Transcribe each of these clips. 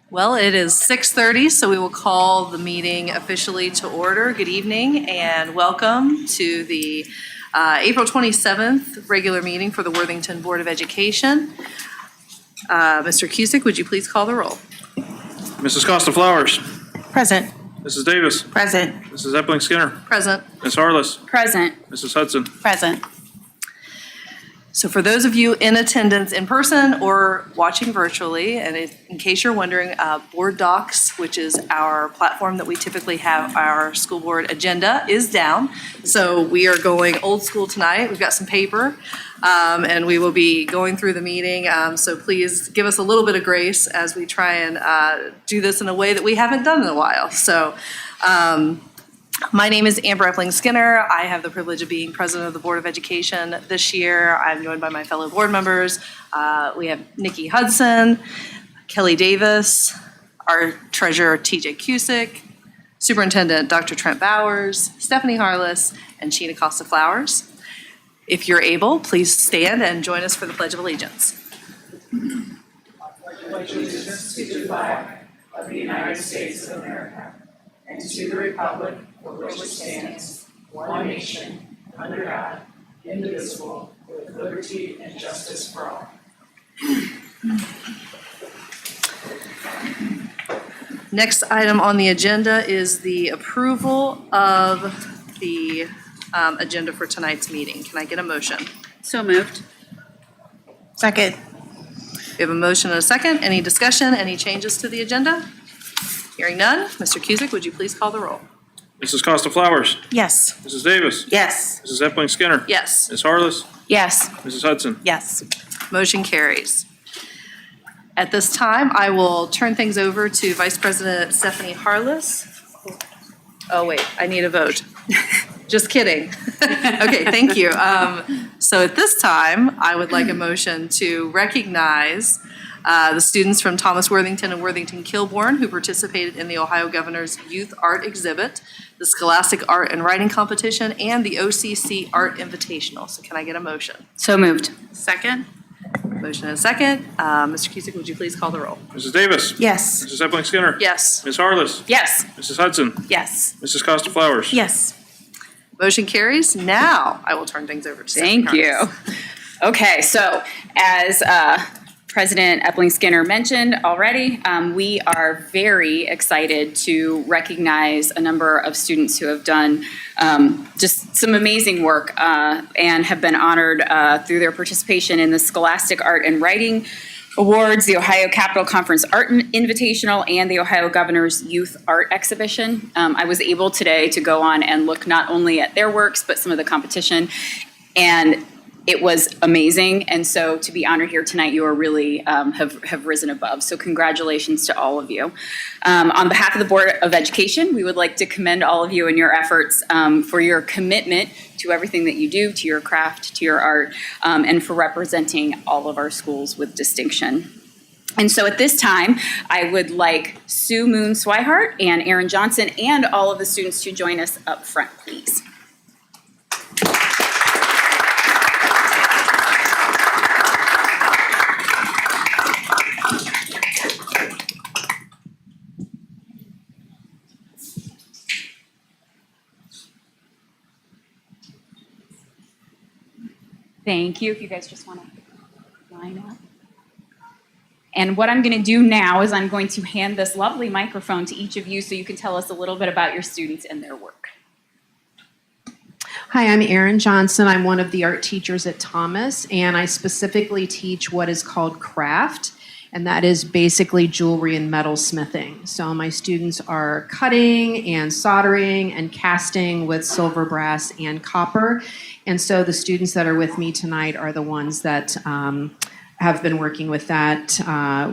Well, it is 6:30, so we will call the meeting officially to order. Good evening and welcome to the April 27th regular meeting for the Worthington Board of Education. Mr. Cusick, would you please call the roll? Mrs. Costa Flowers. Present. Mrs. Davis. Present. Mrs. Epling Skinner. Present. Ms. Harless. Present. Mrs. Hudson. Present. So for those of you in attendance in person or watching virtually, and in case you're wondering, Board Docs, which is our platform that we typically have our school board agenda, is down. So we are going old school tonight. We've got some paper, and we will be going through the meeting. So please give us a little bit of grace as we try and do this in a way that we haven't done in a while. So my name is Amber Epling Skinner. I have the privilege of being president of the Board of Education this year. I'm joined by my fellow board members. We have Nikki Hudson, Kelly Davis, our treasurer TJ Cusick, Superintendent Dr. Trent Bowers, Stephanie Harless, and Sheena Costa Flowers. If you're able, please stand and join us for the Pledge of Allegiance. I pledge allegiance to the flag of the United States of America and to the republic for which it stands, one nation, under God, indivisible, with liberty and justice for all. Next item on the agenda is the approval of the agenda for tonight's meeting. Can I get a motion? So moved. Second. We have a motion and a second. Any discussion, any changes to the agenda? Hearing none. Mr. Cusick, would you please call the roll? Mrs. Costa Flowers. Yes. Mrs. Davis. Yes. Mrs. Epling Skinner. Yes. Ms. Harless. Yes. Mrs. Hudson. Yes. Motion carries. At this time, I will turn things over to Vice President Stephanie Harless. Oh, wait, I need a vote. Just kidding. Okay, thank you. So at this time, I would like a motion to recognize the students from Thomas Worthington and Worthington Kilbourne who participated in the Ohio Governor's Youth Art Exhibit, the Scholastic Art and Writing Competition, and the OCC Art Invitational. So can I get a motion? So moved. Second? Motion and a second. Mr. Cusick, would you please call the roll? Mrs. Davis. Yes. Mrs. Epling Skinner. Yes. Ms. Harless. Yes. Mrs. Hudson. Yes. Mrs. Costa Flowers. Yes. Motion carries. Now I will turn things over to Stephanie Thank you. Harness. Okay, so as President Epling Skinner mentioned already, we are very excited to recognize a number of students who have done just some amazing work and have been honored through their participation in the Scholastic Art and Writing Awards, the Ohio Capital Conference Art Invitational, and the Ohio Governor's Youth Art Exhibition. I was able today to go on and look not only at their works, but some of the competition, and it was amazing. And so to be honored here tonight, you are really have risen above. So congratulations to all of you. On behalf of the Board of Education, we would like to commend all of you in your efforts for your commitment to everything that you do, to your craft, to your art, and for representing all of our schools with distinction. And so at this time, I would like Sue Moon Swihart and Aaron Johnson and all of the students to join us up front, please. Thank you. If you guys just want to line up. And what I'm going to do now is I'm going to hand this lovely microphone to each of you so you can tell us a little bit about your students and their work. Hi, I'm Erin Johnson. I'm one of the art teachers at Thomas, and I specifically teach what is called craft, and that is basically jewelry and metal smithing. So my students are cutting and soldering and casting with silver, brass, and copper. And so the students that are with me tonight are the ones that have been working with that,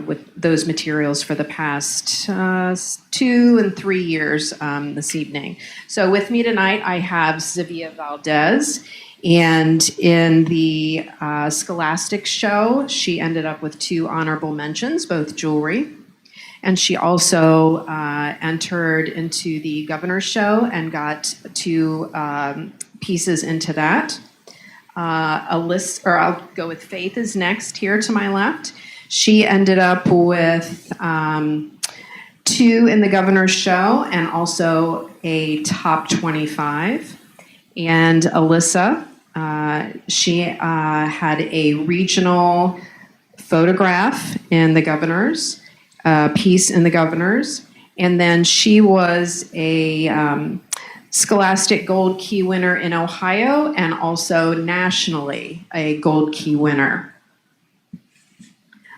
with those materials for the past 2 and 3 years this evening. So with me tonight, I have Zivia Valdez. And in the Scholastic show, she ended up with 2 honorable mentions, both jewelry. And she also entered into the Governor's show and got 2 pieces into that. I'll go with Faith is next here to my left. She ended up with 2 in the Governor's show and also a top 25. And Alyssa, she had a regional photograph in the Governor's, piece in the Governor's, and then she was a Scholastic Gold Key winner in Ohio and also nationally a Gold Key winner.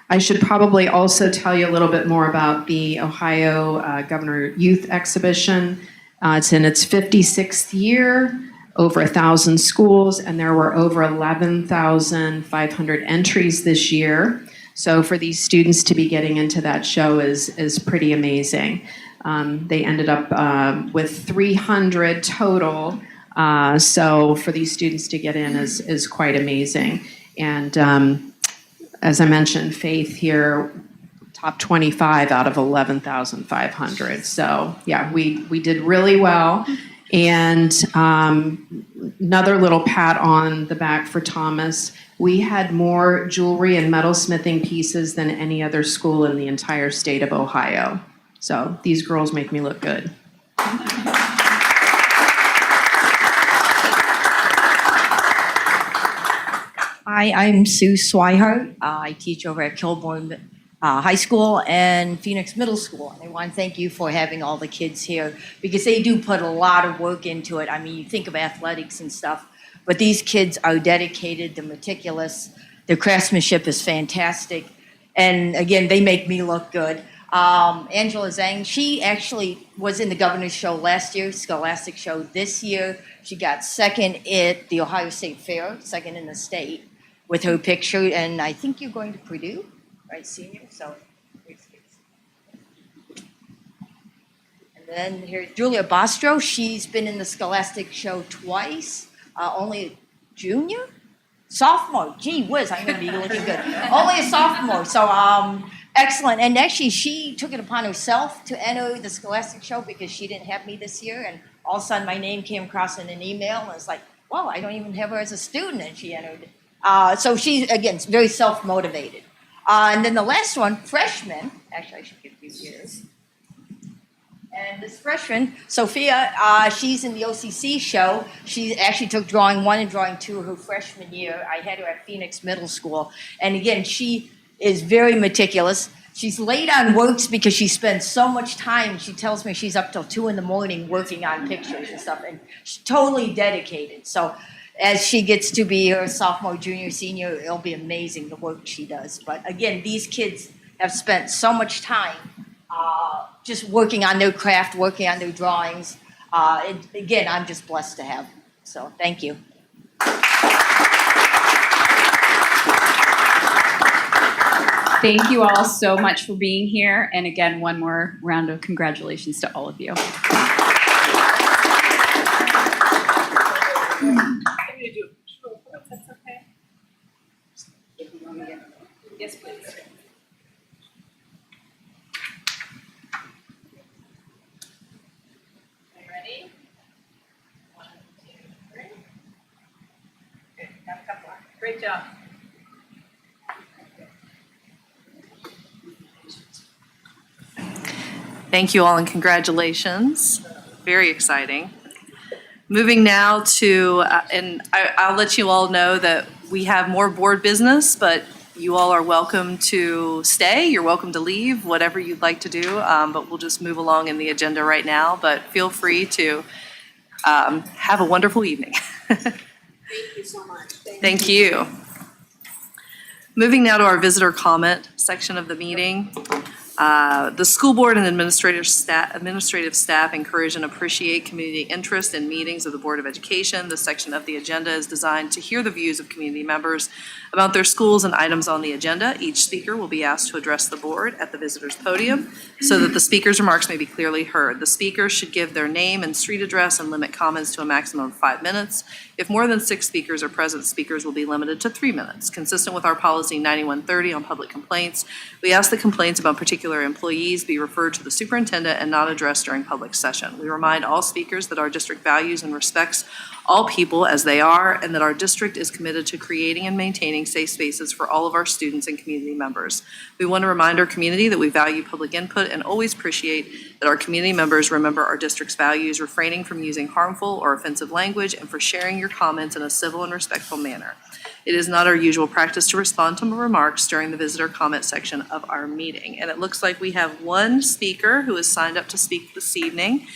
I should probably also tell you a little bit more about the Ohio Governor Youth Exhibition. It's in its 56th year, over 1,000 schools, and there were over 11,500 entries this year. So for these students to be getting into that show is pretty amazing. They ended up with 300 total. So for these students to get in is quite amazing. And as I mentioned, Faith here, top 25 out of 11,500. So yeah, we did really well. And another little pat on the back for Thomas. We had more jewelry and metalsmithing pieces than any other school in the entire state of Ohio. So these girls make me look good. Hi, I'm Sue Swihart. I teach over at Kilbourne High School and Phoenix Middle School. And I want to thank you for having all the kids here because they do put a lot of work into it. I mean, you think of athletics and stuff, but these kids are dedicated, they're meticulous, their craftsmanship is fantastic. And again, they make me look good. Angela Zhang, she actually was in the Governor's show last year, Scholastic show this year. She got second at the Ohio State Fair, second in the state with her picture. And I think you're going to Purdue, right, senior? So, and then here's Julia Bostro. She's been in the Scholastic show twice. only junior? Sophomore, gee whiz, I'm gonna be looking good. Only a sophomore, so excellent. And actually, she took it upon herself to enter the Scholastic Show because she didn't have me this year, and all of a sudden my name came across in an email, and it's like, wow, I don't even have her as a student, and she entered. So she's again very self-motivated. And then the last one, freshman. Actually, I should give you yours. And this freshman, Sophia, she's in the OCC show. She actually took drawing 1 and drawing 2 her freshman year. I had her at Phoenix Middle School. And again, she is very meticulous. She's late on works because she spends so much time. She tells me she's up till 2 in the morning working on pictures and stuff. And she's totally dedicated. So as she gets to be her sophomore, junior, senior, it'll be amazing the work she does. But again, these kids have spent so much time just working on their craft, working on their drawings. Again, I'm just blessed to have them. So thank you. Thank you all so much for being here. And again, one more round of congratulations to all of you. Yes, please. Ready? 1, 2, 3. Good. Got a couple. Great job. Thank you all and congratulations. Very exciting. Moving now to, and I'll let you all know that we have more board business, but you all are welcome to stay. You're welcome to leave, whatever you'd like to do. But we'll just move along in the agenda right now. But feel free to have a wonderful evening. Thank you so much. Thank you. Moving now to our visitor comment section of the meeting. The school board and administrative staff encourage and appreciate community interest in meetings of the Board of Education. This section of the agenda is designed to hear the views of community members about their schools and items on the agenda. Each speaker will be asked to address the board at the visitor's podium so that the speaker's remarks may be clearly heard. The speaker should give their name and street address and limit comments to a maximum of 5 minutes. If more than 6 speakers are present, speakers will be limited to 3 minutes. Consistent with our policy 9130 on public complaints, we ask that complaints about particular employees be referred to the superintendent and not addressed during public session. We remind all speakers that our district values and respects all people as they are, and that our district is committed to creating and maintaining safe spaces for all of our students and community members. We want to remind our community that we value public input and always appreciate that our community members remember our district's values, refraining from using harmful or offensive language, and for sharing your comments in a civil and respectful manner. It is not our usual practice to respond to remarks during the visitor comment section of our meeting. And it looks like we have one speaker who has signed up to speak this evening.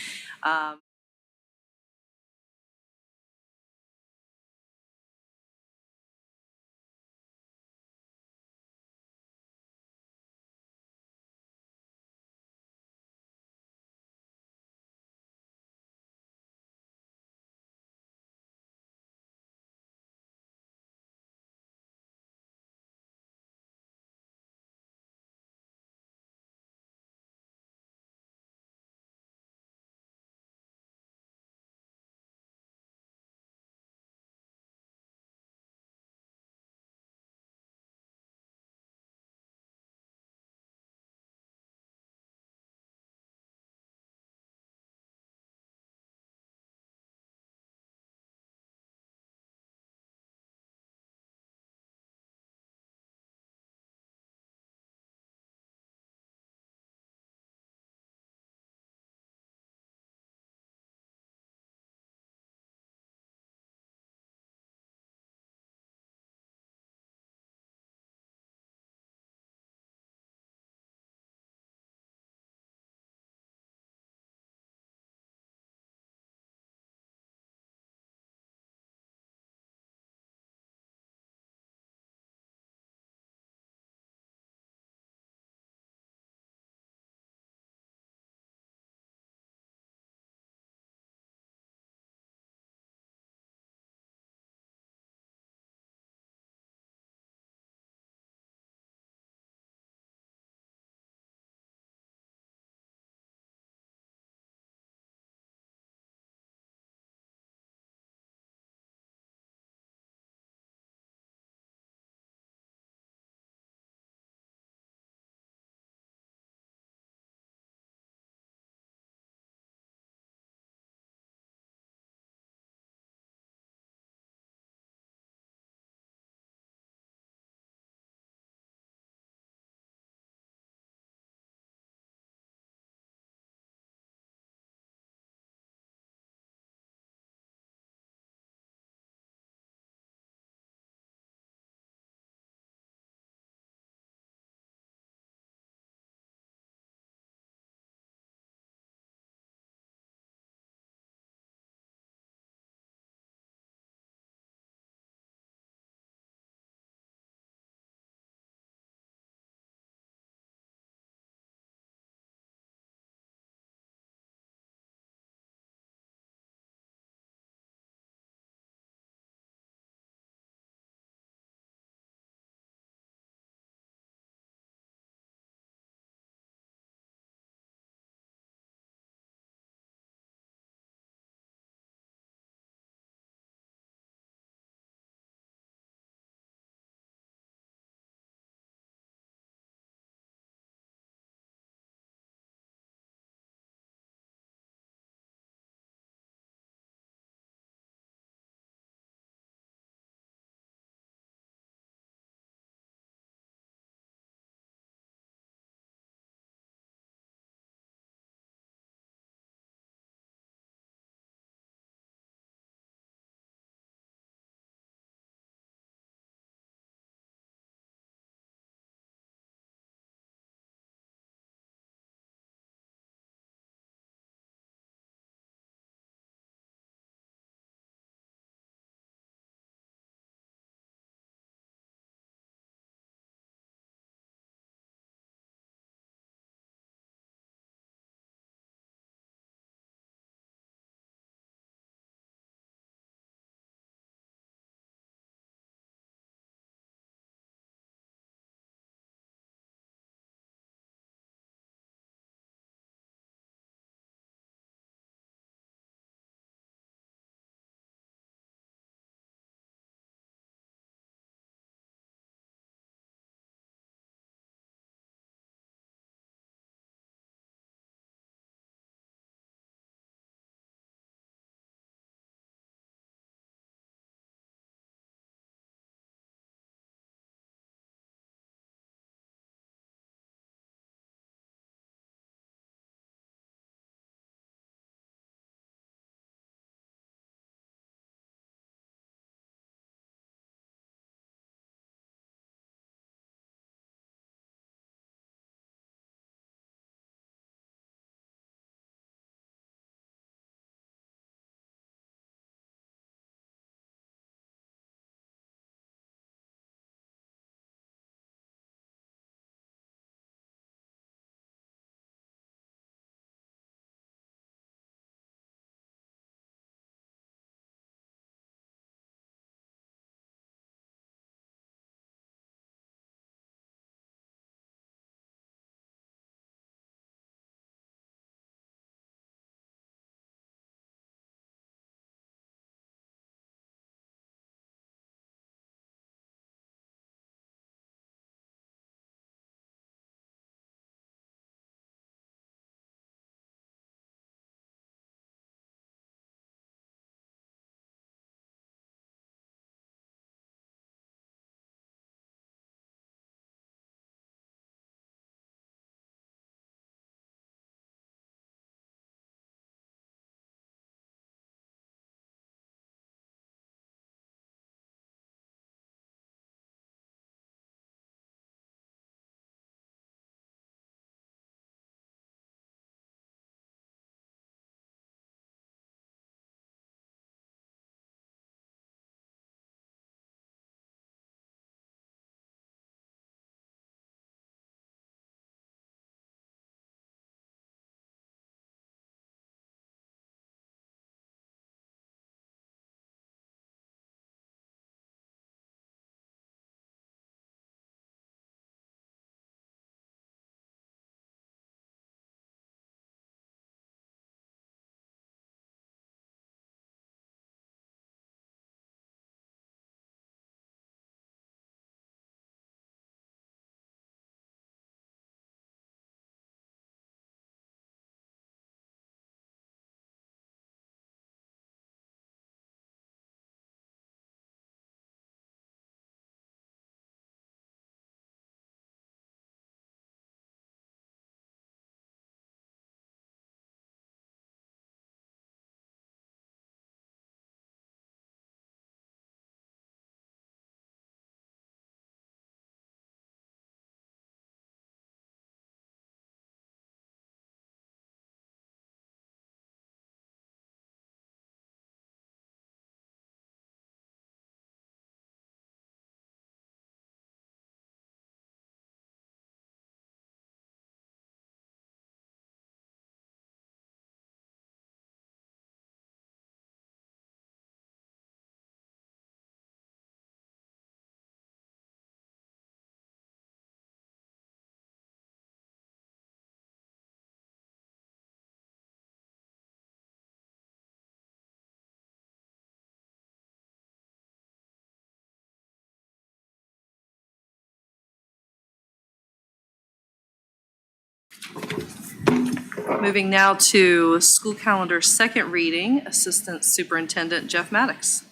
Moving now to school calendar second reading, Assistant Superintendent Jeff Maddox.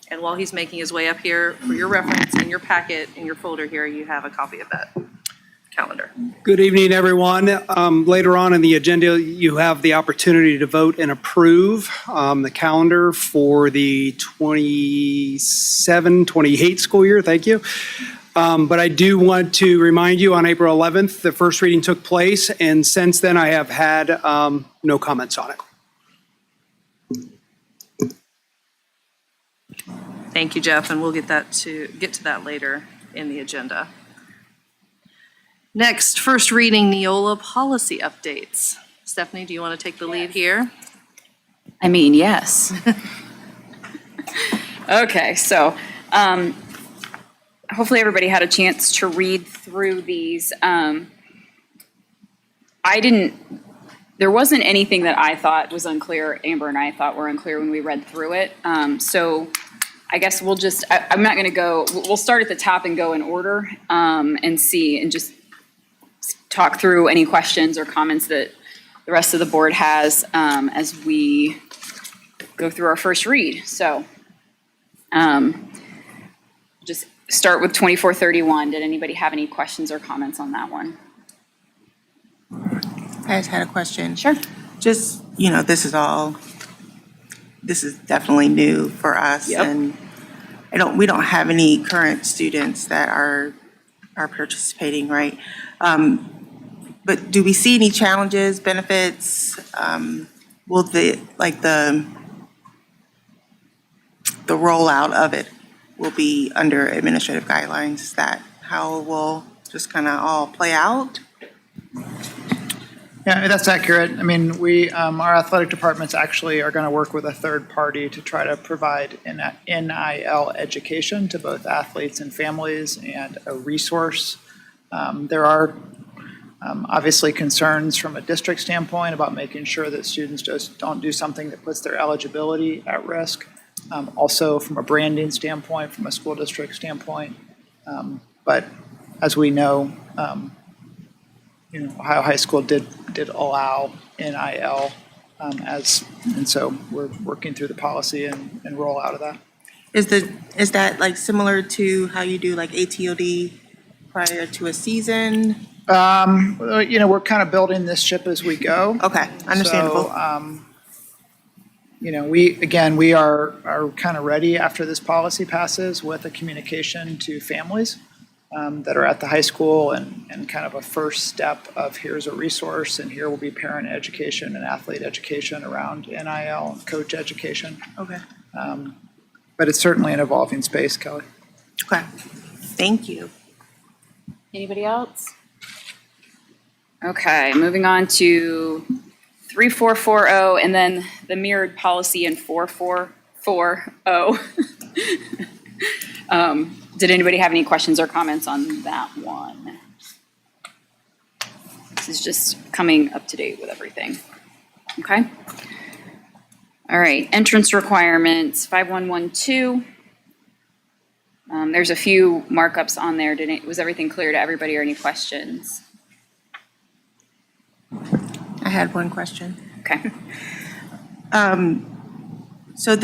And while he's making his way up here, for your reference, in your packet, in your folder here, you have a copy of that calendar. Good evening, everyone. Later on in the agenda, you have the opportunity to vote and approve the calendar for the 27-28 school year. Thank you. But I do want to remind you, on April 11th, the first reading took place, and since then, I have had no comments on it. Thank you, Jeff, and we'll get to that later in the agenda. Next, first reading Neola policy updates. Stephanie, do you want to take the lead here? I mean, yes. Okay, so hopefully everybody had a chance to read through these. There wasn't anything that I thought was unclear, Amber and I thought were unclear when we read through it. So I guess we'll just, I'm not gonna we'll start at the top and go in order and see, and just talk through any questions or comments that the rest of the board has as we go through our first read. So just start with 2431. Did anybody have any questions or comments on that one? I just had a question. Sure. Just, this is definitely new for us. Yep. And we don't have any current students that are participating, right? But do we see any challenges, benefits? Will the rollout of it will be under administrative guidelines? Is that how it will just kind of all play out? Yeah, that's accurate. I mean, our athletic departments actually are going to work with a third party to try to provide an NIL education to both athletes and families, and a resource. There are obviously concerns from a district standpoint about making sure that students just don't do something that puts their eligibility at risk. Also from a branding standpoint, from a school district standpoint. But as we know, Ohio High School did allow NIL and so we're working through the policy and roll out of that. Is that like similar to how you do like ATOD prior to a season? We're kind of building this ship as we go. Okay, understandable. So, we are kind of ready after this policy passes with a communication to families that are at the high school, and kind of a first step of here's a resource, and here will be parent education and athlete education around NIL and coach education. Okay. But it's certainly an evolving space, Kelly. Okay, thank you. Anybody else? Okay, moving on to 3440, and then the mirrored policy in 4440. Did anybody have any questions or comments on that one? This is just coming up to date with everything. Okay. All right, entrance requirements, 5112. There's a few markups on there. Was everything clear to everybody, or any questions? I had one question. Okay. So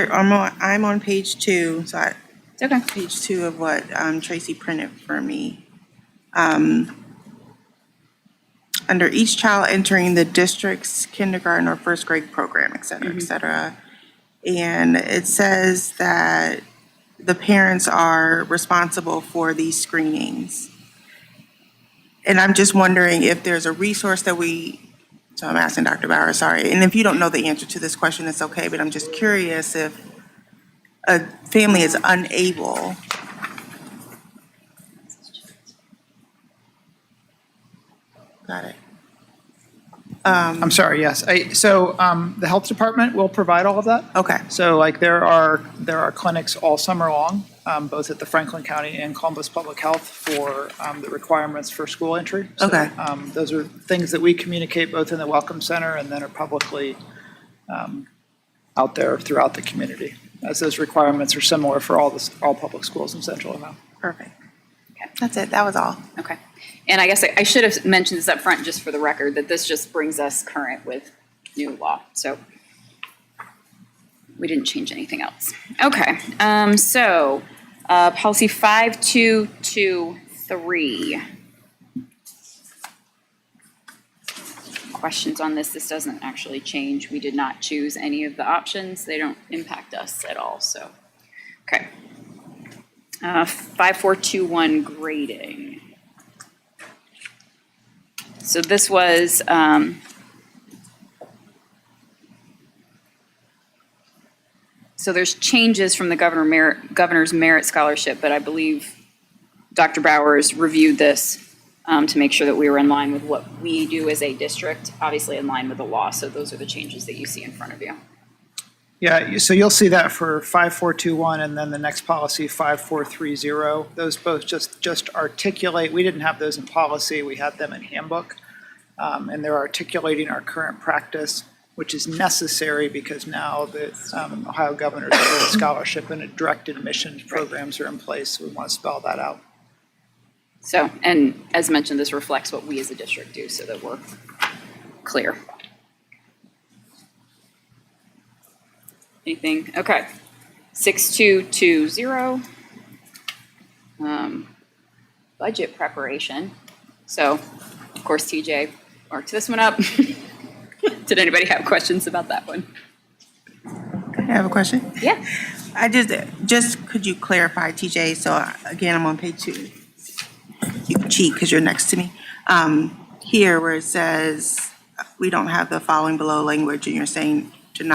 I'm on page 2, so It's okay. page 2 of what Tracy printed for me. Under each child entering the district's kindergarten or first grade program, et cetera, et cetera. And it says that the parents are responsible for these screenings. And I'm just wondering if there's a resource that so I'm asking Dr. Bauer, sorry. And if you don't know the answer to this question, it's okay, but I'm just curious if a family is unable. Got it. I'm sorry, yes. The health department will provide all of that. Okay. So there are clinics all summer long, both at the Franklin County and Columbus Public Health for the requirements for school entry. So, Okay. Those are things that we communicate both in the Welcome Center and then are publicly out there throughout the community, as those requirements are similar for all public schools in Central Ohio. Perfect. Okay. That's it. That was all. Okay. And I guess I should have mentioned this up front just for the record, that this just brings us current with new law. So we didn't change anything else. Okay, policy 5223. Questions on this? This doesn't actually change. We did not choose any of the options. They don't impact us at all, so. Okay. 5421 grading. So this was, so there's changes from the governor's merit scholarship, but I believe Dr. Bowers reviewed this to make sure that we were in line with what we do as a district, obviously in line with the law. So those are the changes that you see in front of you. Yeah, so you'll see that for 5421 and then the next policy, 5430. Those both just articulate, we didn't have those in policy, we had them in handbook. And they're articulating our current practice, which is necessary because now the Ohio Governor's Merit Scholarship and direct admissions programs are in place. So we want to spell that out. So, and as mentioned, this reflects what we as a district do so that we're clear. Anything? Okay. 6220. Budget preparation. So, of course, TJ marked this one up. Did anybody have questions about that one? I have a question. Yeah. I just could you clarify, TJ? So again, I'm on page 2. You can cheat because you're next to me. Here where it says we don't have the following below language, and you're saying to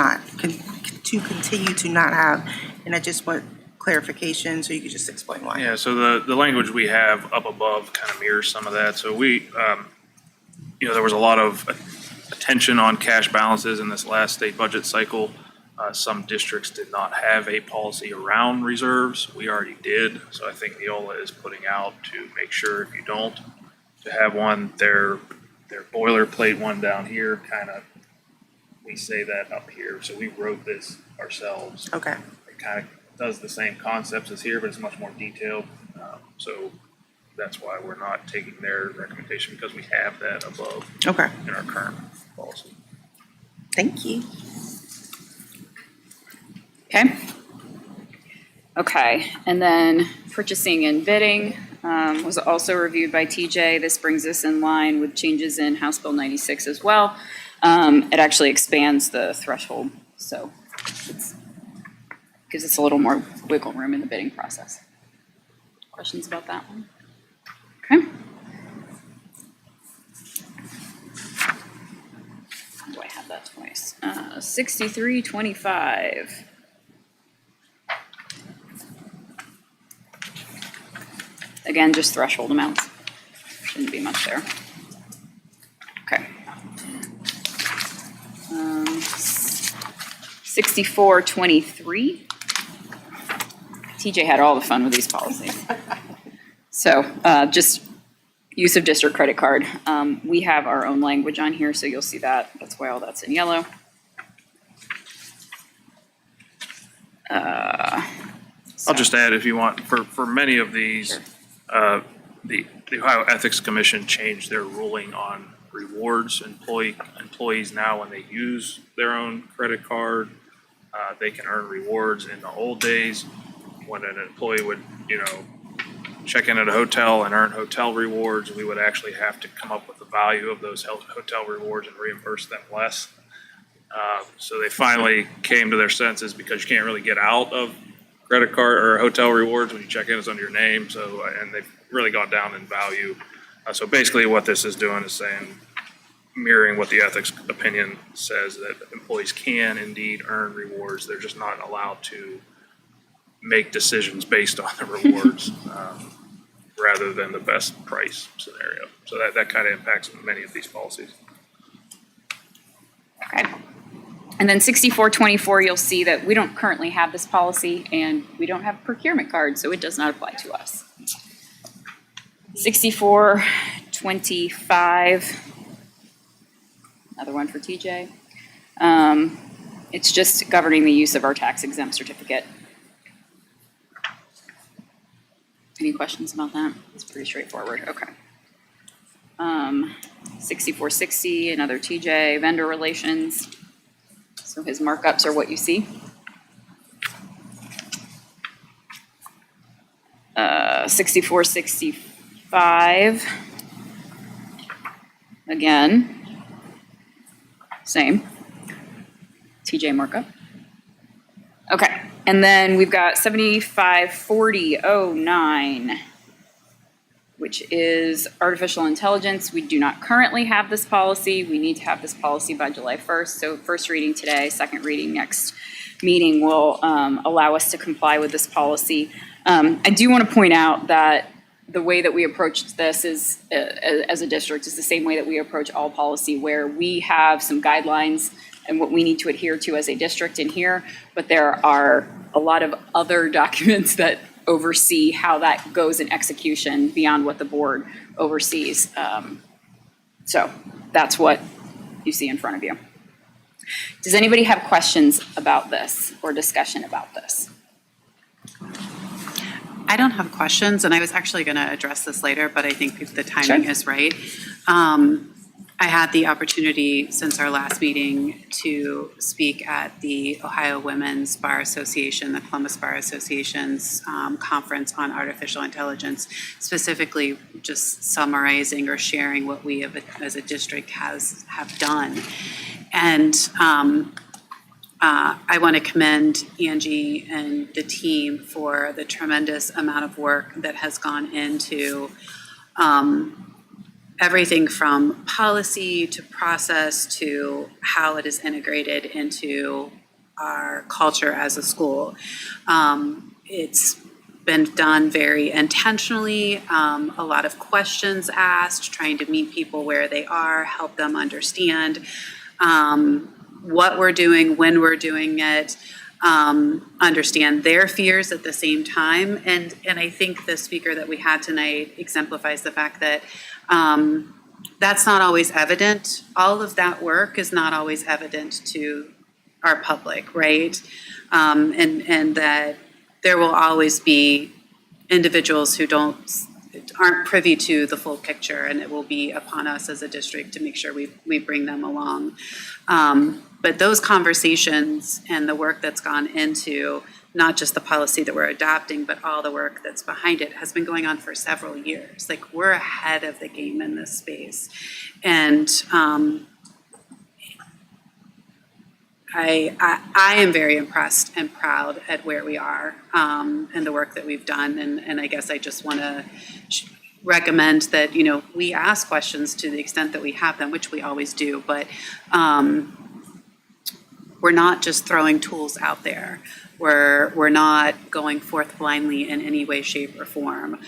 continue to not have, and I just want clarification, so you could just explain why. Yeah, so the language we have up above kind of mirrors some of that. So we, there was a lot of attention on cash balances in this last state budget cycle. Some districts did not have a policy around reserves. We already did. So I think Neola is putting out to make sure if you don't, to have one, their boilerplate one down here, kind of, we say that up here. So we wrote this ourselves. Okay. It kind of does the same concepts as here, but it's much more detailed. So that's why we're not taking their recommendation, because we have that above Okay. in our current policy. Thank you. Okay. Okay, and then purchasing and bidding was also reviewed by TJ. This brings us in line with changes in House Bill 96 as well. It actually expands the threshold, so it gives us a little more wiggle room in the bidding process. Questions about that one? Okay. Do I have that twice? 6325. Again, just threshold amounts. Shouldn't be much there. Okay. 6423. TJ had all the fun with these policies. So just use of district credit card. We have our own language on here, so you'll see that. That's why all that's in yellow. I'll just add, if you want, for many of these, Sure. The Ohio Ethics Commission changed their ruling on rewards. Employees now, when they use their own credit card, they can earn rewards. In the old days, when an employee would, check in at a hotel and earn hotel rewards, we would actually have to come up with the value of those hotel rewards and reimburse them less. So they finally came to their senses, because you can't really get out of credit card or hotel rewards when you check in, it's under your name. So, and they've really gone down in value. So basically what this is doing is saying, mirroring what the ethics opinion says, that employees can indeed earn rewards. They're just not allowed to make decisions based on the rewards rather than the best price scenario. So that kind of impacts many of these policies. Okay. And then 6424, you'll see that we don't currently have this policy and we don't have a procurement card, so it does not apply to us. 6425, another one for TJ. It's just governing the use of our tax exempt certificate. Any questions about that? It's pretty straightforward. Okay. 6460, another TJ, vendor relations. So his markups are what you see. 6465. Again, same. TJ markup. Okay, and then we've got 754009, which is artificial intelligence. We do not currently have this policy. We need to have this policy by July 1st. So first reading today, second reading next meeting will allow us to comply with this policy. I do want to point out that the way that we approached this is, as a district, is the same way that we approach all policy, where we have some guidelines and what we need to adhere to as a district in here, but there are a lot of other documents that oversee how that goes in execution beyond what the board oversees. So that's what you see in front of you. Does anybody have questions about this or discussion about this? I don't have questions, and I was actually going to address this later, but I think the timing Sure. is right. I had the opportunity since our last meeting to speak at the Ohio Women's Bar Association, the Columbus Bar Association's conference on artificial intelligence, specifically just summarizing or sharing what we as a district have done. And I want to commend Angie and the team for the tremendous amount of work that has gone into everything from policy to process to how it is integrated into our culture as a school. It's been done very intentionally, a lot of questions asked, trying to meet people where they are, help them understand what we're doing, when we're doing it, understand their fears at the same time. And I think the speaker that we had tonight exemplifies the fact that that's not always evident. All of that work is not always evident to our public, right? And that there will always be individuals who aren't privy to the full picture, and it will be upon us as a district to make sure we bring them along. But those conversations and the work that's gone into not just the policy that we're adopting, but all the work that's behind it has been going on for several years. Like, we're ahead of the game in this space. And I am very impressed and proud at where we are and the work that we've done. And I guess I just want to recommend that, we ask questions to the extent that we have them, which we always do, but we're not just throwing tools out there. We're not going forth blindly in any way, shape, or form.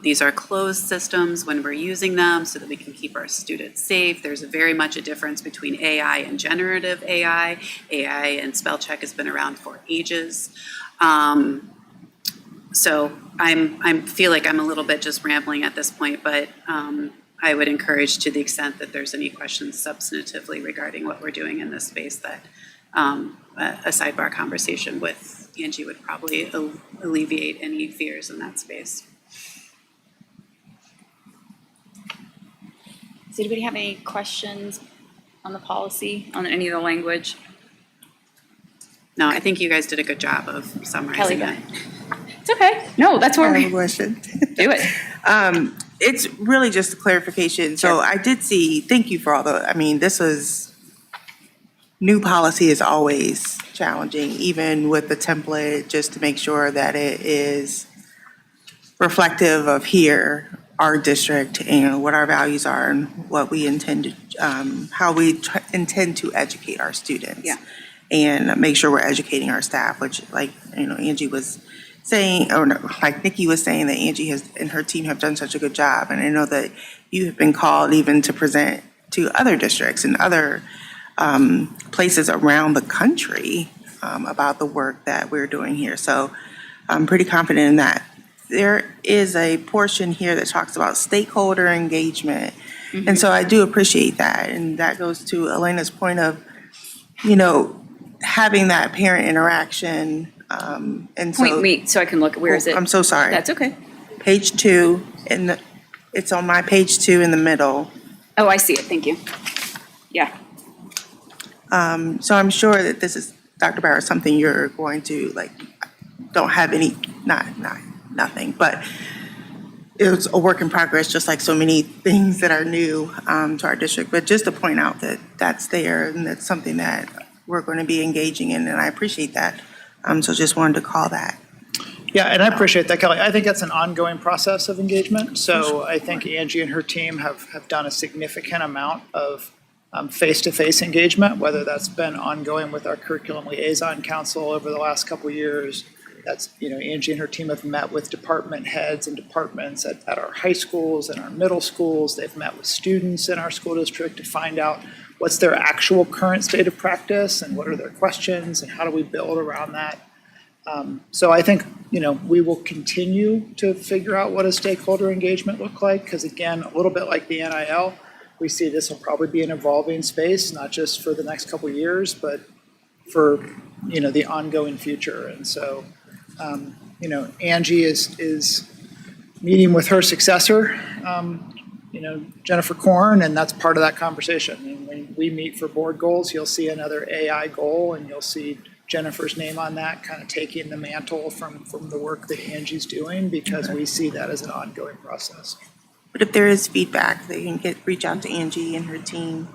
These are closed systems when we're using them so that we can keep our students safe. There's very much a difference between AI and generative AI. AI and spell check has been around for ages. So I feel like I'm a little bit just rambling at this point, but I would encourage, to the extent that there's any questions substantively regarding what we're doing in this space, that a sidebar conversation with Angie would probably alleviate any fears in that space. Does anybody have any questions on the policy, on any of the language? No, I think you guys did a good job of summarizing Kelly, it. It's okay. No, that's I where have a we question. do it. It's really just a clarification. So Sure. I did see, thank you for all this was, new policy is always challenging, even with the template, just to make sure that it is reflective of here, our district, and what our values are and what we intend to, how we intend to educate our students. Yeah. And make sure we're educating our staff, which, like, Angie was saying, or no, like Nikki was saying, that Angie and her team have done such a good job. And I know that you have been called even to present to other districts and other places around the country about the work that we're doing here. So I'm pretty confident in that. There is a portion here that talks about stakeholder engagement. Mm-hmm. And so I do appreciate that. And that goes to Elena's point of, having that parent interaction. And so, Point me so I can look. Where is it? I'm so sorry. That's okay. Page 2 in It's on my page 2 in the middle. Oh, I see it. Thank you. Yeah. So I'm sure that this is, Dr. Barrett, something you're going to, like, don't have any, nothing, but it's a work in progress, just like so many things that are new to our district. But just to point out that that's there and that's something that we're going to be engaging in, and I appreciate that. So just wanted to call that. Yeah, and I appreciate that, Kelly. I think that's an ongoing process of engagement. So I think Angie and her team have done a significant amount of face-to-face engagement, whether that's been ongoing with our curriculum liaison council over the last couple of years. That's, Angie and her team have met with department heads and departments at our high schools and our middle schools. They've met with students in our school district to find out what's their actual current state of practice and what are their questions and how do we build around that. So I think, we will continue to figure out what a stakeholder engagement look like, because again, a little bit like the NIL, we see this will probably be an evolving space, not just for the next couple of years, but for, the ongoing future. And so, Angie is meeting with her successor, Jennifer Korn, and that's part of that conversation. And when we meet for board goals, you'll see another AI goal, and you'll see Jennifer's name on that, kind of taking the mantle from the work that Angie's doing, because we see that as an ongoing process. But if there is feedback, they can reach out to Angie and her team.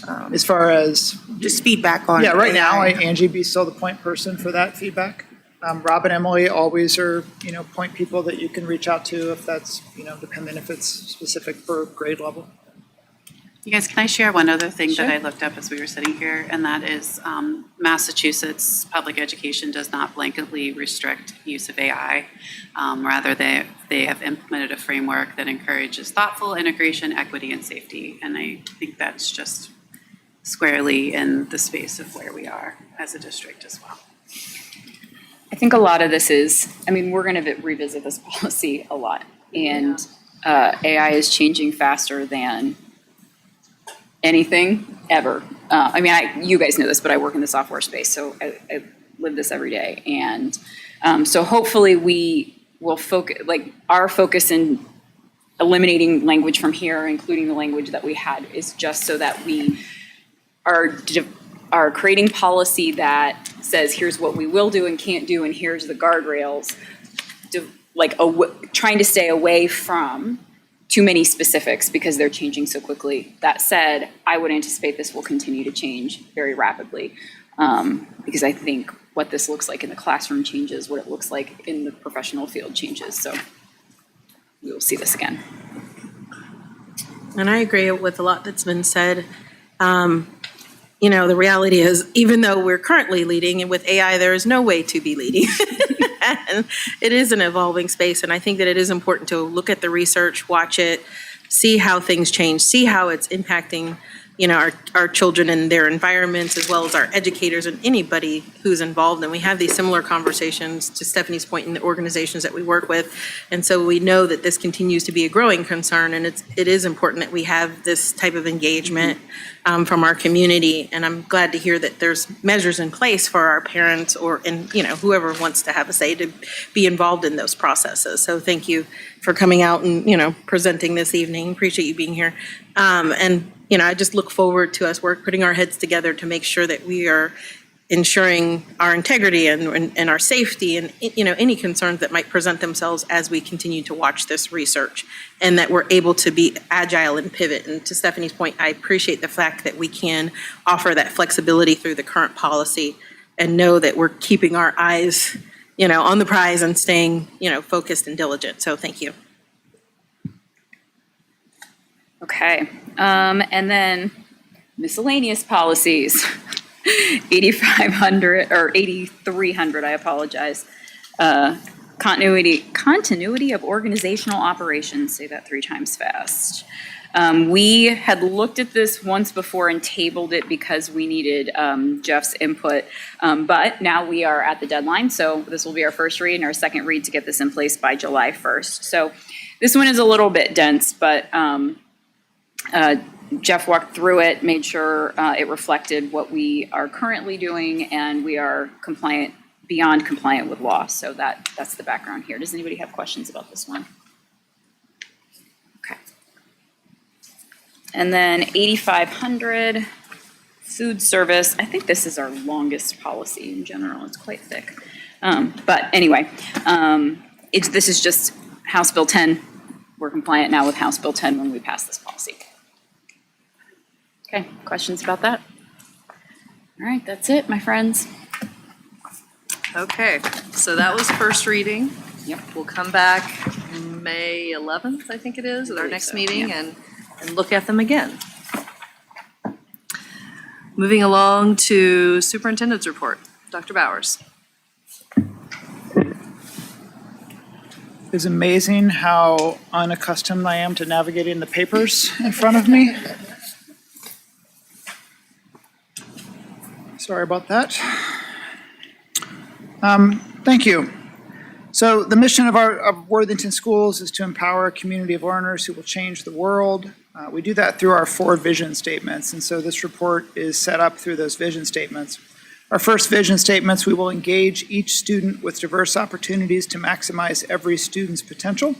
As far as just feedback on. Yeah, right AI. now, Angie be still the point person for that feedback. Rob and Emily always are, point people that you can reach out to if that's, dependent if it's specific for grade level. You guys, can I share one other thing Sure. that I looked up as we were sitting here? And that is Massachusetts public education does not blanketly restrict use of AI. Rather, they have implemented a framework that encourages thoughtful integration, equity, and safety. And I think that's just squarely in the space of where we are as a district as well. I think a lot of this is, we're going to revisit this policy a lot. And AI is changing faster than anything ever. You guys know this, but I work in the software space, so I live this every day. And so hopefully we will focus, our focus in eliminating language from here, including the language that we had, is just so that we are creating policy that says, here's what we will do and can't do, and here's the guardrails, trying to stay away from too many specifics because they're changing so quickly. That said, I would anticipate this will continue to change very rapidly, because I think what this looks like in the classroom changes, what it looks like in the professional field changes. So we will see this again. And I agree with a lot that's been said. The reality is, even though we're currently leading, and with AI, there is no way to be leading. And it is an evolving space, and I think that it is important to look at the research, watch it, see how things change, see how it's impacting, our children and their environments, as well as our educators and anybody who's involved. And we have these similar conversations, to Stephanie's point, in the organizations that we work with. And so we know that this continues to be a growing concern, and it is important that we have this type of engagement from our community. And I'm glad to hear that there's measures in place for our parents whoever wants to have a say to be involved in those processes. So thank you for coming out and, presenting this evening. Appreciate you being here. I just look forward to us putting our heads together to make sure that we are ensuring our integrity and our safety and, any concerns that might present themselves as we continue to watch this research, and that we're able to be agile and pivot. And to Stephanie's point, I appreciate the fact that we can offer that flexibility through the current policy and know that we're keeping our eyes, on the prize and staying, focused and diligent. So thank you. Okay, and then miscellaneous policies, 8,500 or 8,300, I apologize. Continuity of organizational operations, say that 3 times fast. We had looked at this once before and tabled it because we needed Jeff's input, but now we are at the deadline, so this will be our first read and our second read to get this in place by July 1st. So this one is a little bit dense, but Jeff walked through it, made sure it reflected what we are currently doing, and we are beyond compliant with law. So that's the background here. Does anybody have questions about this one? And then 8,500, food service. I think this is our longest policy in general. It's quite thick. But anyway, this is just House Bill 10. We're compliant now with House Bill 10 when we pass this policy. Okay, questions about that? All right, that's it, my friends. Okay, so that was first reading. Yep. We'll come back May 11th, I think it is, at our next meeting and look at them again. Moving along to Superintendent's report. Dr. Bowers. It's amazing how unaccustomed I am to navigating the papers in front of me. Sorry about that. Thank you. So the mission of Worthington Schools is to empower a community of learners who will change the world. We do that through our 4 vision statements, and so this report is set up through those vision statements. Our first vision statements, we will engage each student with diverse opportunities to maximize every student's potential.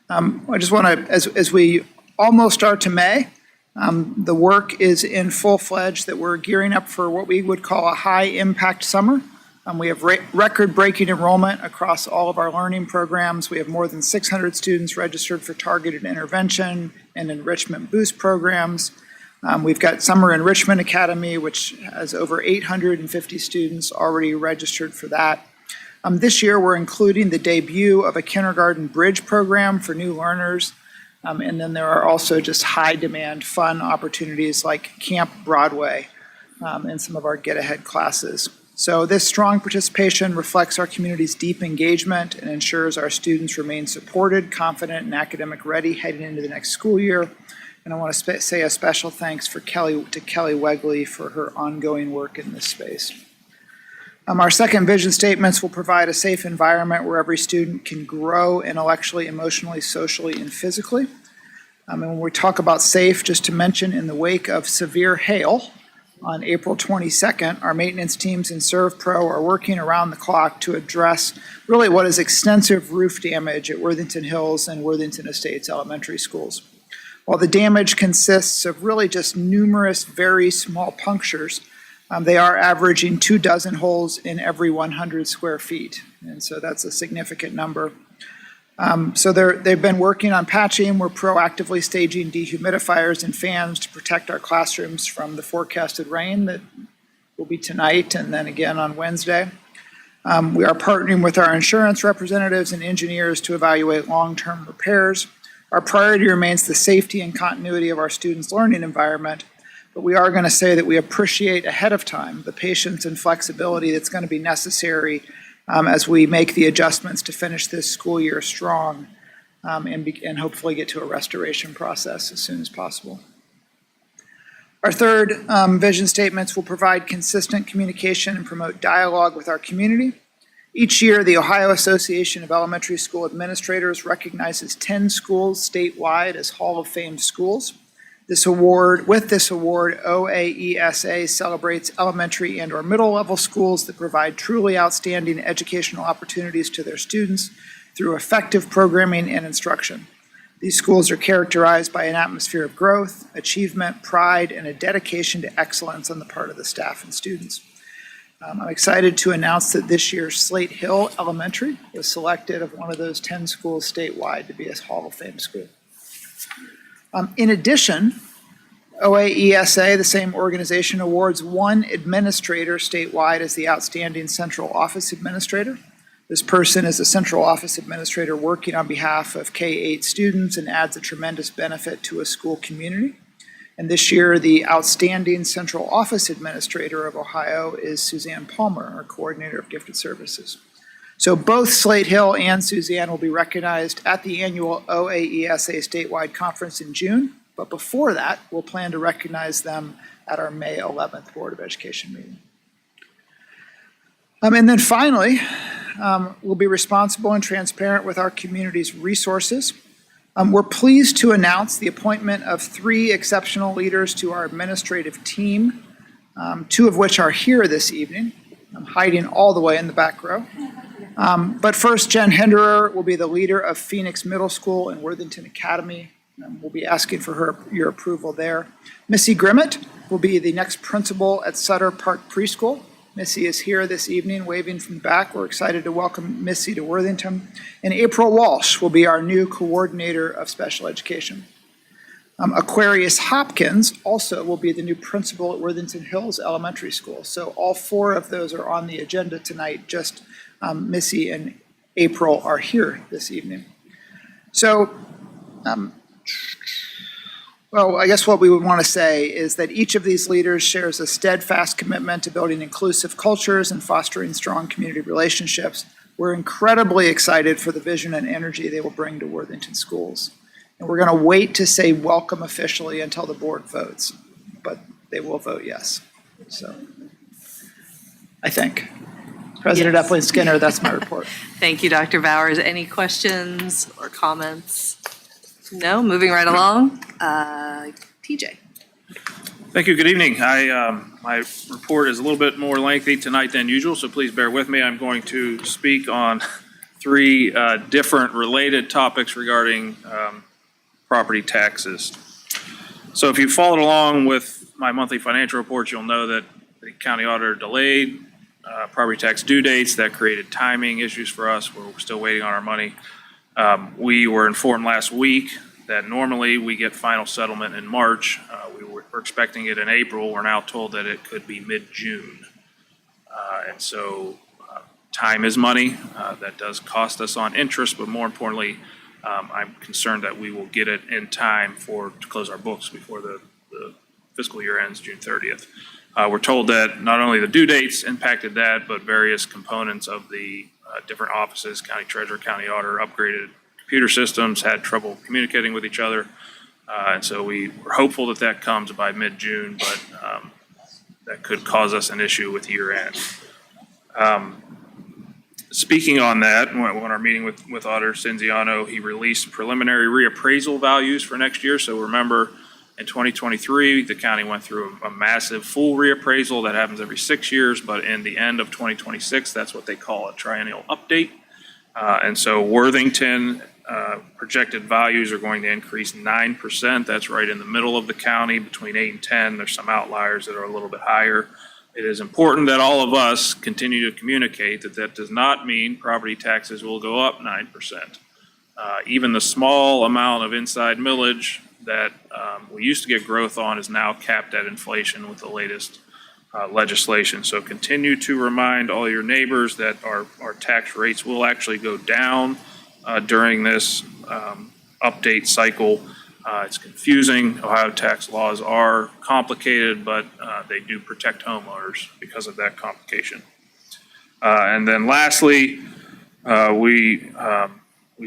I just want to, as we almost start to May, the work is in full-fledged that we're gearing up for what we would call a high-impact summer. We have record-breaking enrollment across all of our learning programs. We have more than 600 students registered for targeted intervention and enrichment boost programs. We've got Summer Enrichment Academy, which has over 850 students already registered for that. This year, we're including the debut of a kindergarten bridge program for new learners. And then there are also just high-demand fun opportunities like Camp Broadway and some of our Get Ahead classes. So this strong participation reflects our community's deep engagement and ensures our students remain supported, confident, and academic ready heading into the next school year. And I want to say a special thanks to Kelly Wegley for her ongoing work in this space. Our second vision statements will provide a safe environment where every student can grow intellectually, emotionally, socially, and physically. And when we talk about safe, just to mention, in the wake of severe hail on April 22nd, our maintenance teams in ServPro are working around the clock to address really what is extensive roof damage at Worthington Hills and Worthington Estates elementary schools. While the damage consists of really just numerous very small punctures, they are averaging 24 holes in every 100 square feet. And so that's a significant number. So they've been working on patching. We're proactively staging dehumidifiers and fans to protect our classrooms from the forecasted rain that will be tonight and then again on Wednesday. We are partnering with our insurance representatives and engineers to evaluate long-term repairs. Our priority remains the safety and continuity of our students' learning environment, but we are going to say that we appreciate ahead of time the patience and flexibility that's going to be necessary as we make the adjustments to finish this school year strong and hopefully get to a restoration process as soon as possible. Our third vision statements will provide consistent communication and promote dialogue with our community. Each year, the Ohio Association of Elementary School Administrators recognizes 10 schools statewide as Hall of Fame schools. With this award, OAESA celebrates elementary and/or middle-level schools that provide truly outstanding educational opportunities to their students through effective programming and instruction. These schools are characterized by an atmosphere of growth, achievement, pride, and a dedication to excellence on the part of the staff and students. I'm excited to announce that this year's Slate Hill Elementary was selected as one of those 10 schools statewide to be a Hall of Fame school. In addition, OAESA, the same organization, awards one administrator statewide as the Outstanding Central Office Administrator. This person is a central office administrator working on behalf of K-8 students and adds a tremendous benefit to a school community. And this year, the Outstanding Central Office Administrator of Ohio is Suzanne Palmer, our Coordinator of Gifted Services. So both Slate Hill and Suzanne will be recognized at the annual OAESA statewide conference in June. But before that, we'll plan to recognize them at our May 11th Board of Education meeting. And then finally, we'll be responsible and transparent with our community's resources. We're pleased to announce the appointment of 3 exceptional leaders to our administrative team, 2 of which are here this evening. I'm hiding all the way in the back row. But first, Jen Hinderer will be the leader of Phoenix Middle School and Worthington Academy. We'll be asking for your approval there. Missy Grimmett will be the next principal at Sutter Park Preschool. Missy is here this evening, waving from the back. We're excited to welcome Missy to Worthington. And April Walsh will be our new coordinator of special education. Aquarius Hopkins also will be the new principal at Worthington Hills Elementary School. So all 4 of those are on the agenda tonight. Just Missy and April are here this evening. So, well, I guess what we would want to say is that each of these leaders shares a steadfast commitment to building inclusive cultures and fostering strong community relationships. We're incredibly excited for the vision and energy they will bring to Worthington schools. And we're going to wait to say welcome officially until the board votes, but they will vote yes. So, I think. President Epling Skinner, that's my report. Thank you, Dr. Bowers. Any questions or comments? No, moving right along. TJ. Thank you. Good evening. My report is a little bit more lengthy tonight than usual, so please bear with me. I'm going to speak on 3 different related topics regarding property taxes. So if you followed along with my monthly financial reports, you'll know that the county auditor delayed property tax due dates. That created timing issues for us. We're still waiting on our money. We were informed last week that normally we get final settlement in March. We were expecting it in April. We're now told that it could be mid-June. And so time is money. That does cost us on interest, but more importantly, I'm concerned that we will get it in time to close our books before the fiscal year ends June 30th. We're told that not only the due dates impacted that, but various components of the different offices, county treasurer, county auditor, upgraded computer systems, had trouble communicating with each other. And so we were hopeful that that comes by mid-June, but that could cause us an issue with year end. Speaking on that, when our meeting with Auditor Cinziano, he released preliminary reappraisal values for next year. So remember, in 2023, the county went through a massive full reappraisal that happens every 6 years, but in the end of 2026, that's what they call a triennial update. And so Worthington projected values are going to increase 9%. That's right in the middle of the county, between 8 and 10. There's some outliers that are a little bit higher. It is important that all of us continue to communicate that that does not mean property taxes will go up 9%. Even the small amount of inside millage that we used to get growth on is now capped at inflation with the latest legislation. So continue to remind all your neighbors that our tax rates will actually go down during this update cycle. It's confusing. Ohio tax laws are complicated, but they do protect homeowners because of that complication. And then lastly, we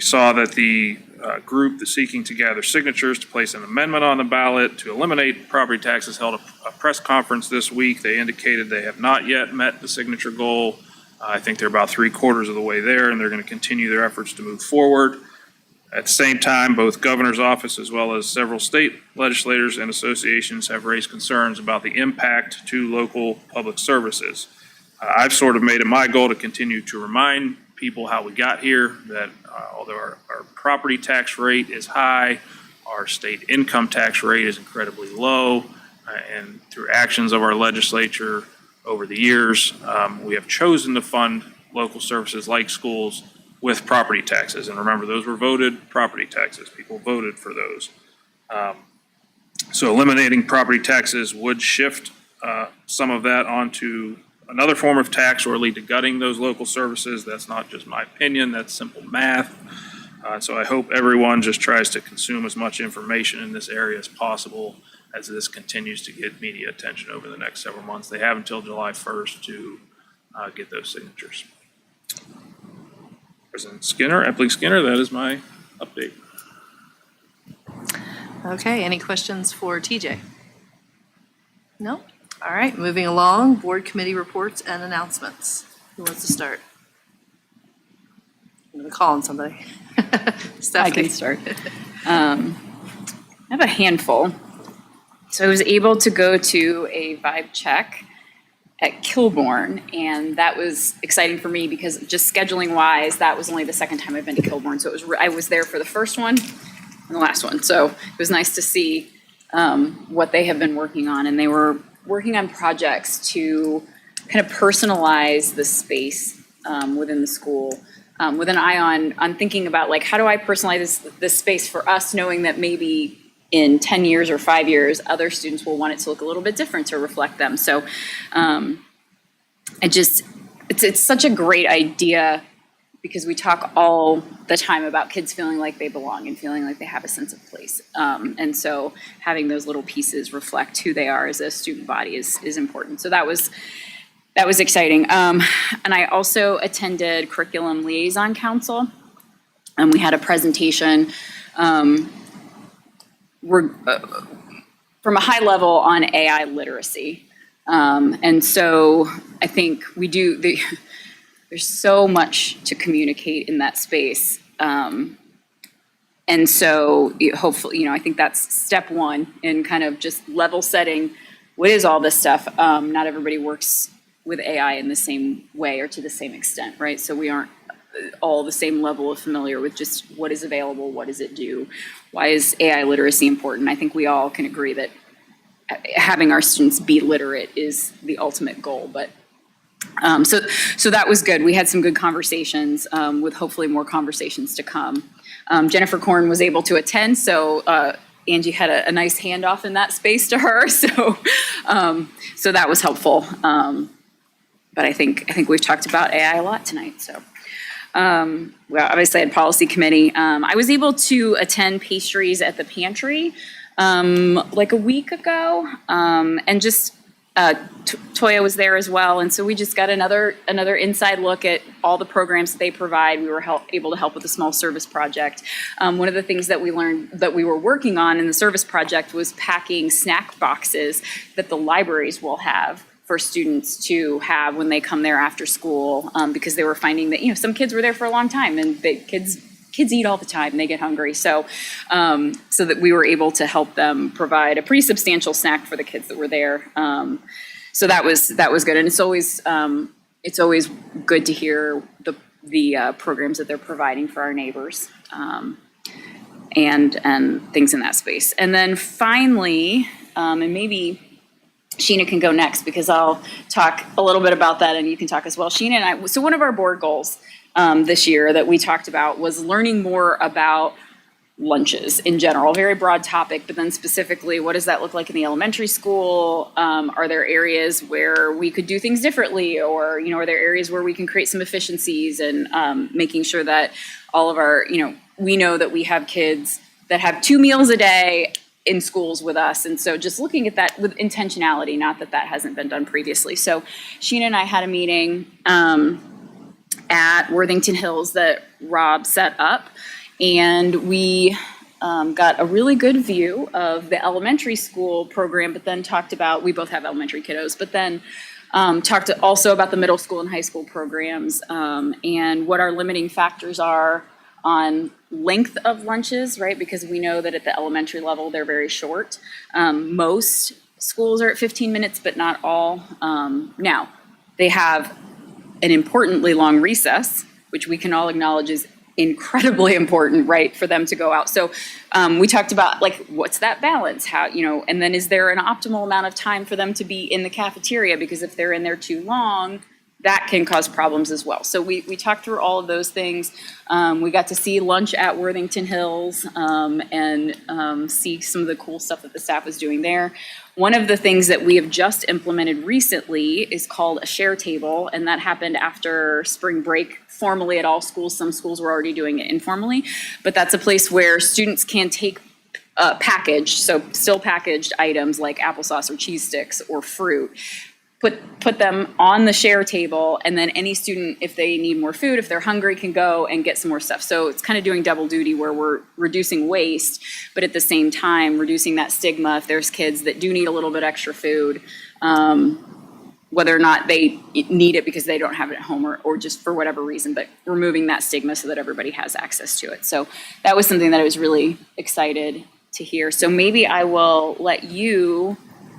saw that the group that's seeking to gather signatures to place an amendment on the ballot to eliminate property taxes held a press conference this week. They indicated they have not yet met the signature goal. I think they're about 3/4 of the way there, and they're going to continue their efforts to move forward. At the same time, both governor's office as well as several state legislators and associations have raised concerns about the impact to local public services. I've sort of made it my goal to continue to remind people how we got here, that although our property tax rate is high, our state income tax rate is incredibly low, and through actions of our legislature over the years, we have chosen to fund local services like schools with property taxes. And remember, those were voted property taxes. People voted for those. So eliminating property taxes would shift some of that onto another form of tax or lead to gutting those local services. That's not just my opinion, that's simple math. So I hope everyone just tries to consume as much information in this area as possible as this continues to get media attention over the next several months. They have until July 1st to get those signatures. President Skinner, Epling Skinner, that is my update. Okay, any questions for TJ? No? All right, moving along, board committee reports and announcements. Who wants to start? I'm gonna call on somebody. I can start. I have a handful. So I was able to go to a vibe check at Kilbourne, and that was exciting for me because just scheduling wise, that was only the second time I've been to Kilbourne. So I was there for the first one, the last one. So it was nice to see what they have been working on, and they were working on projects to kind of personalize the space within the school, with an eye on thinking about like, how do I personalize this space for us, knowing that maybe in 10 years or 5 years, other students will want it to look a little bit different to reflect them. So it's such a great idea, because we talk all the time about kids feeling like they belong and feeling like they have a sense of place. And so having those little pieces reflect who they are as a student body is important. So that was exciting. And I also attended Curriculum Liaison Council, and we had a presentation from a high level on AI literacy. And so I think there's so much to communicate in that space. And so hopefully, I think that's step one in kind of just level setting. What is all this stuff? Not everybody works with AI in the same way or to the same extent, right? So we aren't all the same level of familiar with just what is available, what does it do, why is AI literacy important? I think we all can agree that having our students be literate is the ultimate goal, but so that was good. We had some good conversations, with hopefully more conversations to come. Jennifer Korn was able to attend, so Angie had a nice handoff in that space to her, so that was helpful. But I think we've talked about AI a lot tonight. So, well, obviously I had policy committee. I was able to attend pastries at the pantry like a week ago, and just Toya was there as well, and so we just got another inside look at all the programs that they provide. We were able to help with a small service project. One of the things that we learned that we were working on in the service project was packing snack boxes that the libraries will have for students to have when they come there after school, because they were finding that some kids were there for a long time, and kids eat all the time, they get hungry. So that we were able to help them provide a pretty substantial snack for the kids that were there. So that was good. And it's always good to hear the programs that they're providing for our neighbors, and things in that space. And then finally, and maybe Sheena can go next, because I'll talk a little bit about that and you can talk as well. Sheena and I, so one of our board goals this year that we talked about was learning more about lunches in general, very broad topic, but then specifically, what does that look like in the elementary school? Are there areas where we could do things differently, or, are there areas where we can create some efficiencies, and making sure that all of our, we know that we have kids that have 2 meals a day in schools with us. And so just looking at that with intentionality, not that hasn't been done previously. So Sheena and I had a meeting at Worthington Hills that Rob set up, and we got a really good view of the elementary school program, but then talked about, we both have elementary kiddos, but then talked also about the middle school and high school programs, and what our limiting factors are on length of lunches, right? Because we know that at the elementary level, they're very short. Most schools are at 15 minutes, but not all. Now, they have an importantly long recess, which we can all acknowledge is incredibly important, right, for them to go out. So we talked about, like, what's that balance? How, and then is there an optimal amount of time for them to be in the cafeteria? Because if they're in there too long, that can cause problems as well. So we talked through all of those things. We got to see lunch at Worthington Hills, and see some of the cool stuff that the staff was doing there. One of the things that we have just implemented recently is called a share table, and that happened after spring break formally at all schools. Some schools were already doing it informally, but that's a place where students can take packaged, so still packaged items like applesauce or cheese sticks or fruit, put them on the share table, and then any student, if they need more food, if they're hungry, can go and get some more stuff. So it's kind of doing double duty, where we're reducing waste, but at the same time reducing that stigma if there's kids that do need a little bit extra food, whether or not they need it because they don't have it at home, or just for whatever reason, but removing that stigma so that everybody has access to it. So that was something that I was really excited to hear. So maybe I will let you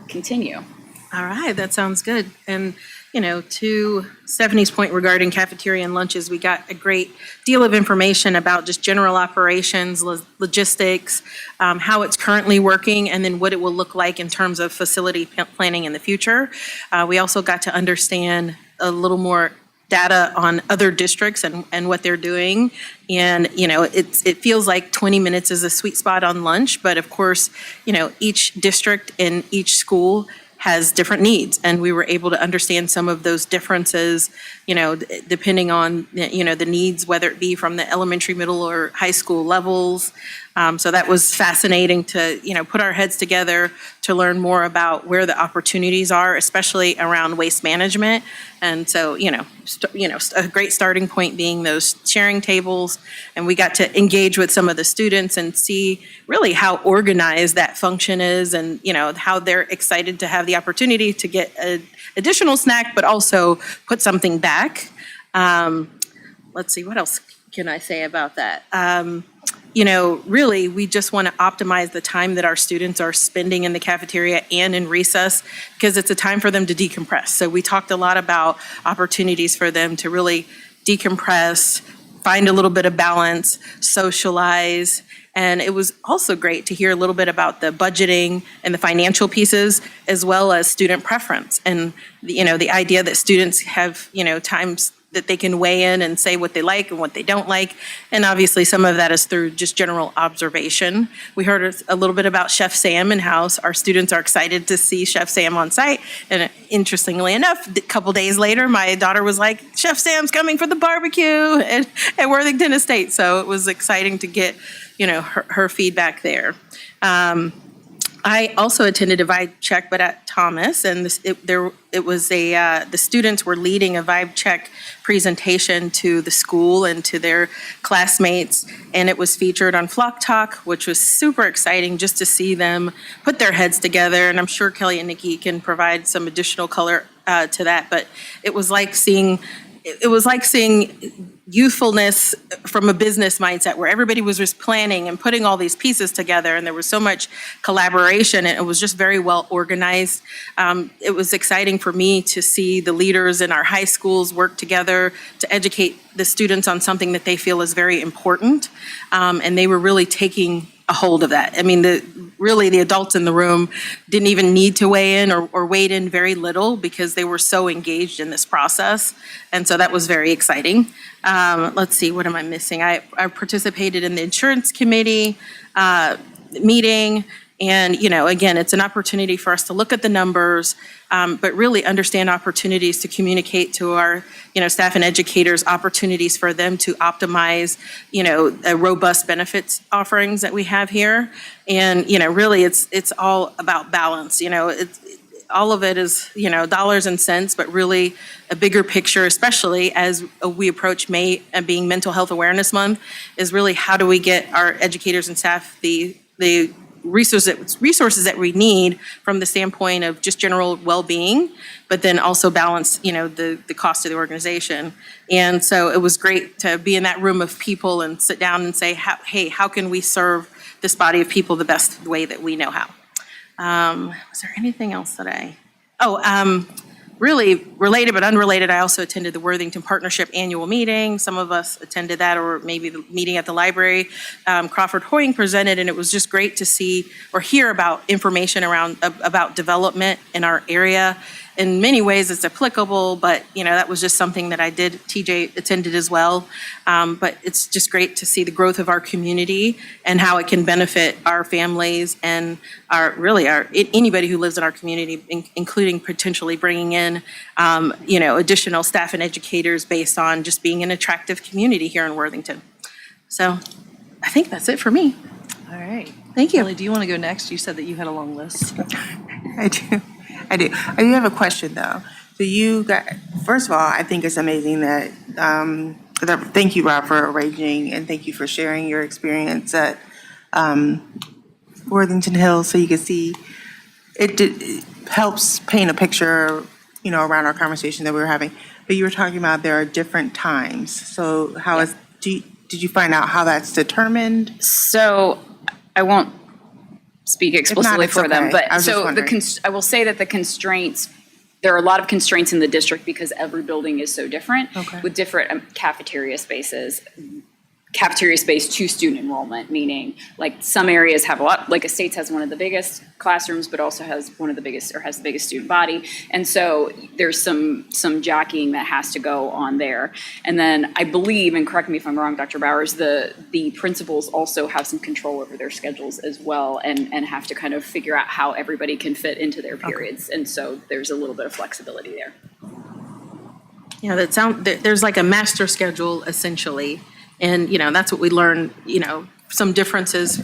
continue. All right, that sounds good. And to Stephanie's point regarding cafeteria and lunches, we got a great deal of information about just general operations, logistics, how it's currently working, and then what it will look like in terms of facility planning in the future. We also got to understand a little more data on other districts and what they're doing. And, it feels like 20 minutes is a sweet spot on lunch, but of course, each district and each school has different needs. And we were able to understand some of those differences, depending on, the needs, whether it be from the elementary, middle, or high school levels. So that was fascinating to, put our heads together to learn more about where the opportunities are, especially around waste management. And so, a great starting point being those sharing tables. And we got to engage with some of the students and see really how organized that function is and, how they're excited to have the opportunity to get an additional snack, but also put something back. Let's see, what else can I say about that? Really, we just want to optimize the time that our students are spending in the cafeteria and in recess because it's a time for them to decompress. So we talked a lot about opportunities for them to really decompress, find a little bit of balance, socialize. And it was also great to hear a little bit about the budgeting and the financial pieces, as well as student preference. And, the idea that students have, times that they can weigh in and say what they like and what they don't like. And obviously some of that is through just general observation. We heard a little bit about Chef Sam and how our students are excited to see Chef Sam on site. And interestingly enough, a couple days later, my daughter was like, Chef Sam's coming for the barbecue at Worthington Estate. So it was exciting to get, her feedback there. I also attended a vibe check, but at Thomas, and the students were leading a vibe check presentation to the school and to their classmates, and it was featured on Flock Talk, which was super exciting just to see them put their heads together. And I'm sure Kelly and Nikki can provide some additional color to that, but it was like seeing youthfulness from a business mindset where everybody was just planning and putting all these pieces together, and there was so much collaboration, and it was just very well organized. It was exciting for me to see the leaders in our high schools work together to educate the students on something that they feel is very important, and they were really taking a hold of that. I mean, the adults in the room didn't even need to weigh in or weighed in very little because they were so engaged in this process. And so that was very exciting. Let's see, what am I missing? I participated in the insurance committee meeting. And, again, it's an opportunity for us to look at the numbers, but really understand opportunities to communicate to our, staff and educators, opportunities for them to optimize, a robust benefits offerings that we have here. And, really it's all about balance. All of it is, dollars and cents, but really a bigger picture, especially as we approach May being Mental Health Awareness Month, is really how do we get our educators and staff the resources that we need from the standpoint of just general well-being, but then also balance, the cost of the organization. And so it was great to be in that room of people and sit down and say, hey, how can we serve this body of people the best way that we know how? Was there anything else that really related but unrelated, I also attended the Worthington Partnership Annual Meeting. Some of us attended that, or maybe the meeting at the library. Crawford Hoying presented, and it was just great to see or hear about information about development in our area. In many ways, it's applicable, but that was just something that I did. TJ attended as well, but it's just great to see the growth of our community and how it can benefit our families and anybody who lives in our community, including potentially bringing in additional staff and educators based on just being an attractive community here in Worthington. So I think that's it for me. All right. Thank you. Kelly, do you want to go next? You said that you had a long list. I do. I do have a question though. So you got, first of all, I think it's amazing that, thank you, Rob, for arranging, and thank you for sharing your experience at Worthington Hills, so you can see, it helps paint a picture, around our conversation that we were having. But you were talking about there are different times. So did you find out how that's determined? So I won't speak explicitly it's for them, okay. but I was just so wondering. I will say that the constraints there are a lot of constraints in the district because every building is so different Okay. with different cafeteria spaces. Cafeteria space to student enrollment, meaning like some areas have a lot, like Estates has one of the biggest classrooms, but also has one of the biggest, or has the biggest student body. And so there's some jockeying that has to go on there. And then I believe, and correct me if I'm wrong, Dr. Bowers, the principals also have some control over their schedules as well and have to kind of figure out how everybody can fit into their periods. And so there's a little bit of flexibility there. Yeah, there's like a master schedule essentially. And, that's what we learned, some differences,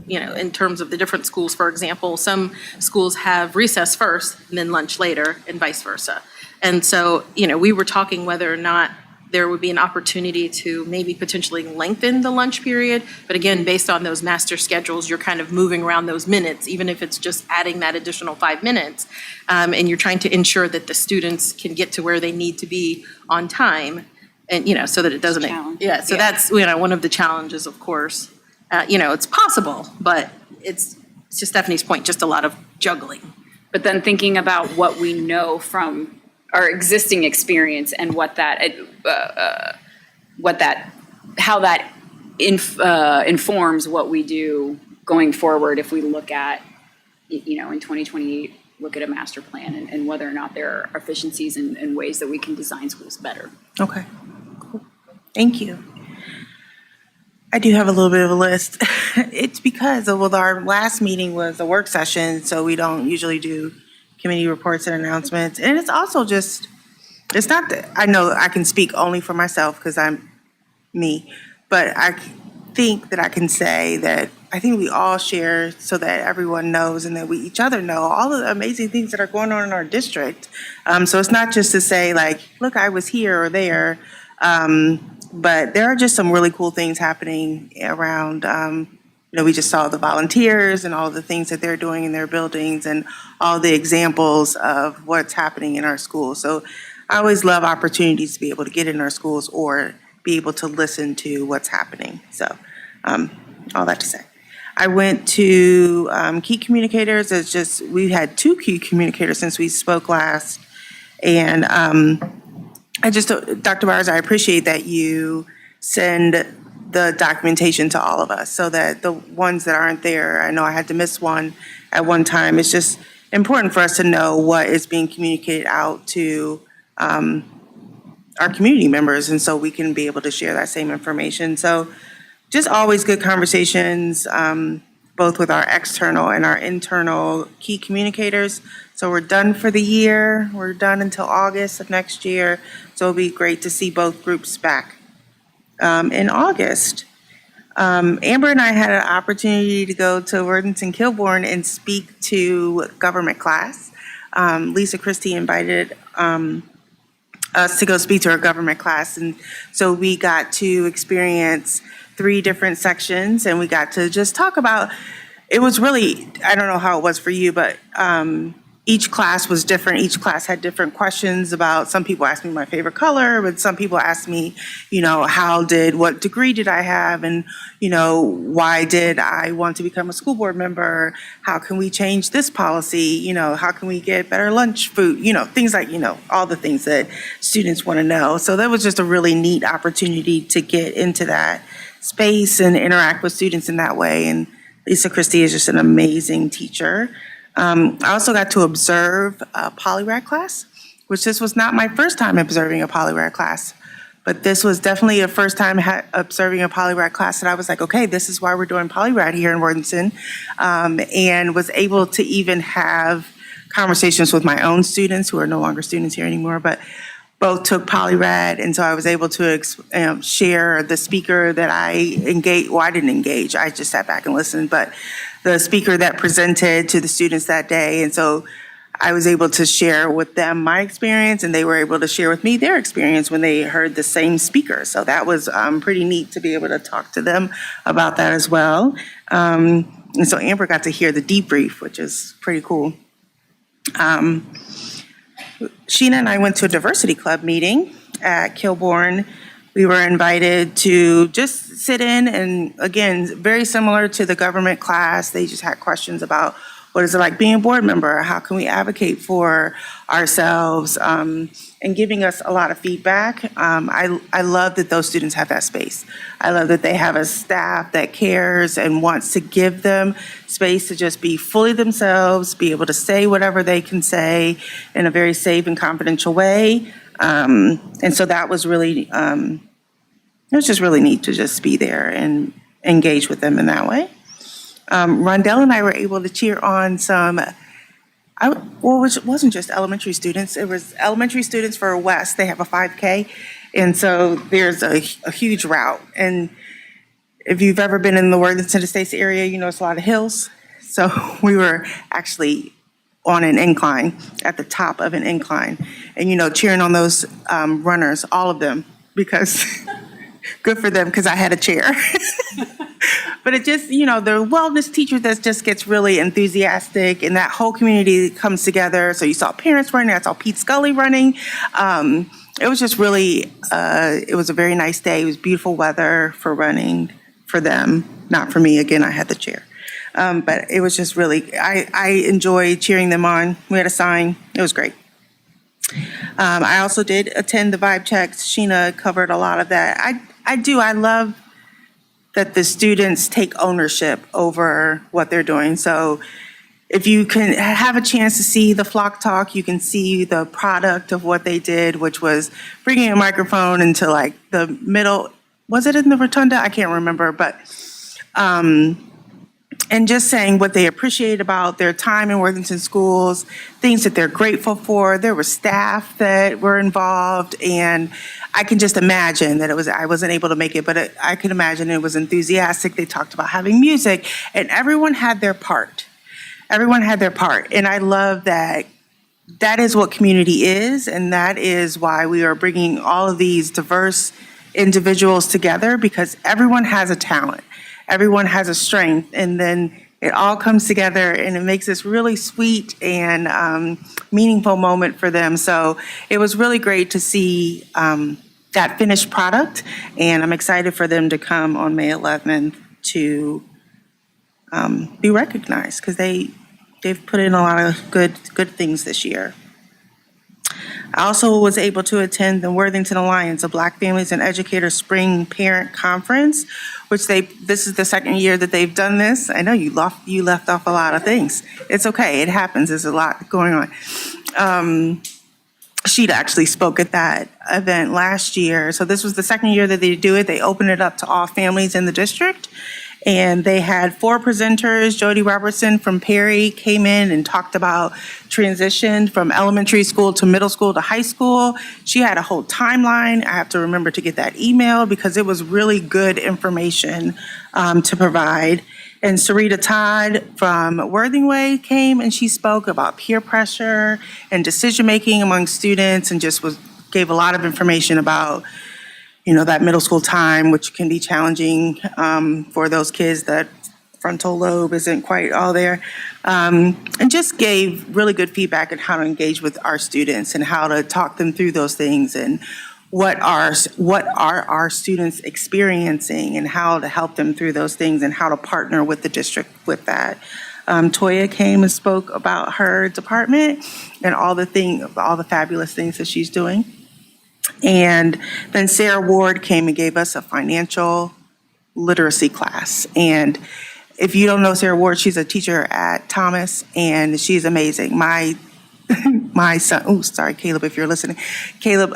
in terms of the different schools, for example. Some schools have recess first and then lunch later and vice versa. And so, we were talking whether or not there would be an opportunity to maybe potentially lengthen the lunch period. But again, based on those master schedules, you're kind of moving around those minutes, even if it's just adding that additional 5 minutes. And you're trying to ensure that the students can get to where they need to be on time. And, so that it doesn't, Challenge. that's, one of the challenges, of course. It's possible, but it's to Stephanie's point, just a lot of juggling. But then thinking about what we know from our existing experience and how that informs what we do going forward if we look at, in 2028, look at a master plan and whether or not there are efficiencies and ways that we can design schools better. Okay, cool. Thank you. I do have a little bit of a list. It's because our last meeting was a work session, so we don't usually do committee reports and announcements. And it's also just, it's not that, I know I can speak only for myself because I'm me, but I think that I can say that I think we all share so that everyone knows and that we each other know all of the amazing things that are going on in our district. So it's not just to say like, look, I was here or there, but there are just some really cool things happening around. We just saw the volunteers and all the things that they're doing in their buildings and all the examples of what's happening in our schools. So I always love opportunities to be able to get in our schools or be able to listen to what's happening. So all that to say. I went to key communicators. It's just, we had 2 key communicators since we spoke last. And Dr. Bowers, I appreciate that you send the documentation to all of us so that the ones that aren't there, I know I had to miss one at one time. It's just important for us to know what is being communicated out to our community members, and so we can be able to share that same information. So just always good conversations, both with our external and our internal key communicators. So we're done for the year. We're done until August of next year. So it'll be great to see both groups back in August. Amber and I had an opportunity to go to Worthington Kilbourne and speak to government class. Lisa Christie invited us to go speak to her government class. And so we got to experience 3 different sections and we got to just talk about, it was really, I don't know how it was for you, but each class was different. Each class had different questions about, some people asked me my favorite color, but some people asked me, what degree did I have? And, why did I want to become a school board member? How can we change this policy? How can we get better lunch food? Things like, all the things that students want to know. So that was just a really neat opportunity to get into that space and interact with students in that way. And Lisa Christie is just an amazing teacher. I also got to observe a polyrad class, which this was not my first time observing a polyrad class, but this was definitely a first time observing a polyrad class that I was like, okay, this is why we're doing polyrad here in Worthington, and was able to even have conversations with my own students who are no longer students here anymore, but both took polyrad, and so I was able to share the speaker that I engaged. Well, I didn't engage, I just sat back and listened, but the speaker that presented to the students that day. And so I was able to share with them my experience, and they were able to share with me their experience when they heard the same speaker. So that was pretty neat to be able to talk to them about that as well. And so Amber got to hear the debrief, which is pretty cool. Sheena and I went to a diversity club meeting at Kilbourne. We were invited to just sit in, and again, very similar to the government class. They just had questions about What is it like being a board member? How can we advocate for ourselves? And giving us a lot of feedback. I love that those students have that space. I love that they have a staff that cares and wants to give them space to just be fully themselves, be able to say whatever they can say in a very safe and confidential way. And so that was really, it was just really neat to just be there and engage with them in that way. Rondell and I were able to cheer on some, which wasn't just elementary students. It was elementary students for West. They have a 5K. And so there's a huge route. And if you've ever been in the Worthington Estates area, you know it's a lot of hills. So we were actually on an incline, at the top of an incline. And, you know, cheering on those runners, all of them, because good for them, because I had a chair. But it just, you know, the wellness teacher that just gets really enthusiastic, and that whole community comes together. So you saw parents running, I saw Pete Scully running. It was just really, it was a very nice day. It was beautiful weather for running for them, not for me. Again, I had the chair. But it was just really, I enjoyed cheering them on. We had a sign. It was great. I also did attend the vibe checks. Sheena covered a lot of that. I love that the students take ownership over what they're doing. So if you can have a chance to see the flock talk, you can see the product of what they did, which was bringing a microphone into like the middle, was it in the rotunda? I can't remember, but, and just saying what they appreciate about their time in Worthington schools, things that they're grateful for. There were staff that were involved, and I can just imagine that I wasn't able to make it, but I can imagine it was enthusiastic. They talked about having music, and everyone had their part. Everyone had their part, and I love that. That is what community is, and that is why we are bringing all of these diverse individuals together, because everyone has a talent. Everyone has a strength, and then it all comes together, and it makes this really sweet and meaningful moment for them. So it was really great to see that finished product, and I'm excited for them to come on May 11th to be recognized, because they've put in a lot of good things this year. I also was able to attend the Worthington Alliance, a Black Families and Educators Spring Parent Conference, which this is the second year that they've done this. I know you left off a lot of things. It's okay, it happens, there's a lot going on. She'd actually spoke at that event last year. So this was the second year that they do it. They opened it up to all families in the district. And they had 4 presenters. Jody Robertson from Perry came in and talked about transition from elementary school to middle school to high school. She had a whole timeline. I have to remember to get that email because it was really good information to provide. And Sarita Todd from Worthington came and she spoke about peer pressure and decision-making among students, and just gave a lot of information about that middle school time, which can be challenging for those kids that frontal lobe isn't quite all there. And just gave really good feedback on how to engage with our students and how to talk them through those things, and what are our students experiencing and how to help them through those things, and how to partner with the district with that. Toya came and spoke about her department and all the fabulous things that she's doing. And then Sarah Ward came and gave us a financial literacy class. And if you don't know Sarah Ward, she's a teacher at Thomas, and she's amazing. My son, sorry, Caleb, if you're listening. Caleb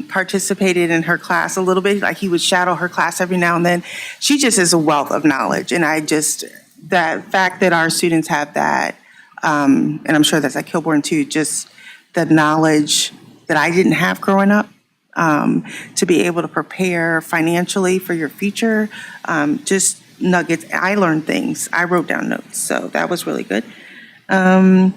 participated in her class a little bit, like he would shadow her class every now and then. She just is a wealth of knowledge. And that fact that our students have that, and I'm sure that's at Kilbourne too, just the knowledge that I didn't have growing up, to be able to prepare financially for your future, just nuggets. I learned things. I wrote down notes, so that was really good. Then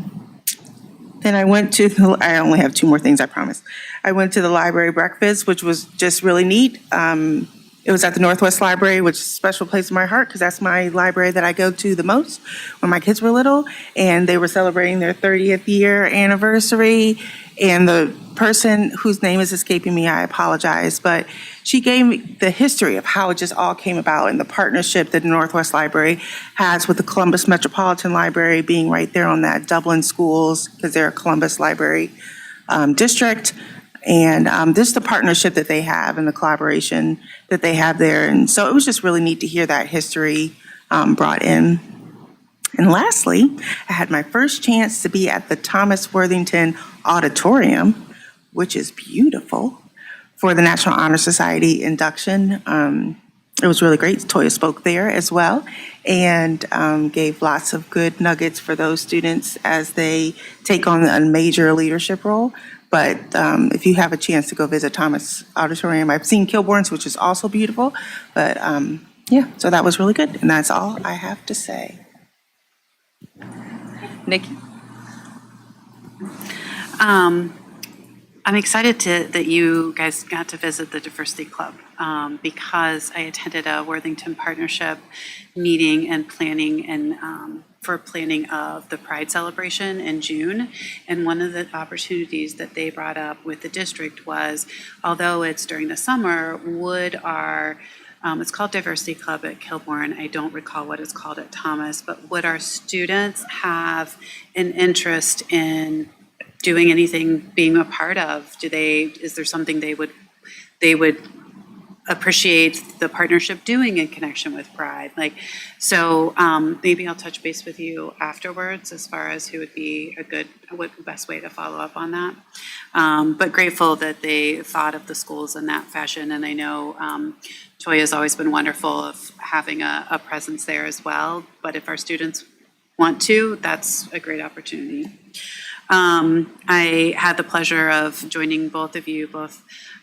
I only have 2 more things, I promise. I went to the library breakfast, which was just really neat. It was at the Northwest Library, which is a special place in my heart because that's my library that I go to the most when my kids were little. And they were celebrating their 30th year anniversary. And the person whose name is escaping me, I apologize, but she gave me the history of how it just all came about and the partnership that the Northwest Library has with the Columbus Metropolitan Library, being right there on that Dublin schools, because they're a Columbus Library district. And this is the partnership that they have and the collaboration that they have there. And so it was just really neat to hear that history brought in. And lastly, I had my first chance to be at the Thomas Worthington Auditorium, which is beautiful, for the National Honor Society induction. It was really great. Toya spoke there as well and gave lots of good nuggets for those students as they take on a major leadership role. But if you have a chance to go visit Thomas Auditorium, I've seen Kilbourne's, which is also beautiful. But yeah, so that was really good. And that's all I have to say. Nikki? I'm excited that you guys got to visit the Diversity Club because I attended a Worthington partnership meeting and for planning of the Pride celebration in June. And one of the opportunities that they brought up with the district was, although it's during the summer, would our it's called Diversity Club at Kilbourne. I don't recall what it's called at Thomas, but would our students have an interest in doing anything, being a part of? Is there something they would appreciate the partnership doing in connection with Pride? So maybe I'll touch base with you afterwards as far as who would be what the best way to follow up on that. But grateful that they thought of the schools in that fashion. And I know Toya's always been wonderful of having a presence there as well. But if our students want to, that's a great opportunity. I had the pleasure of joining both of you,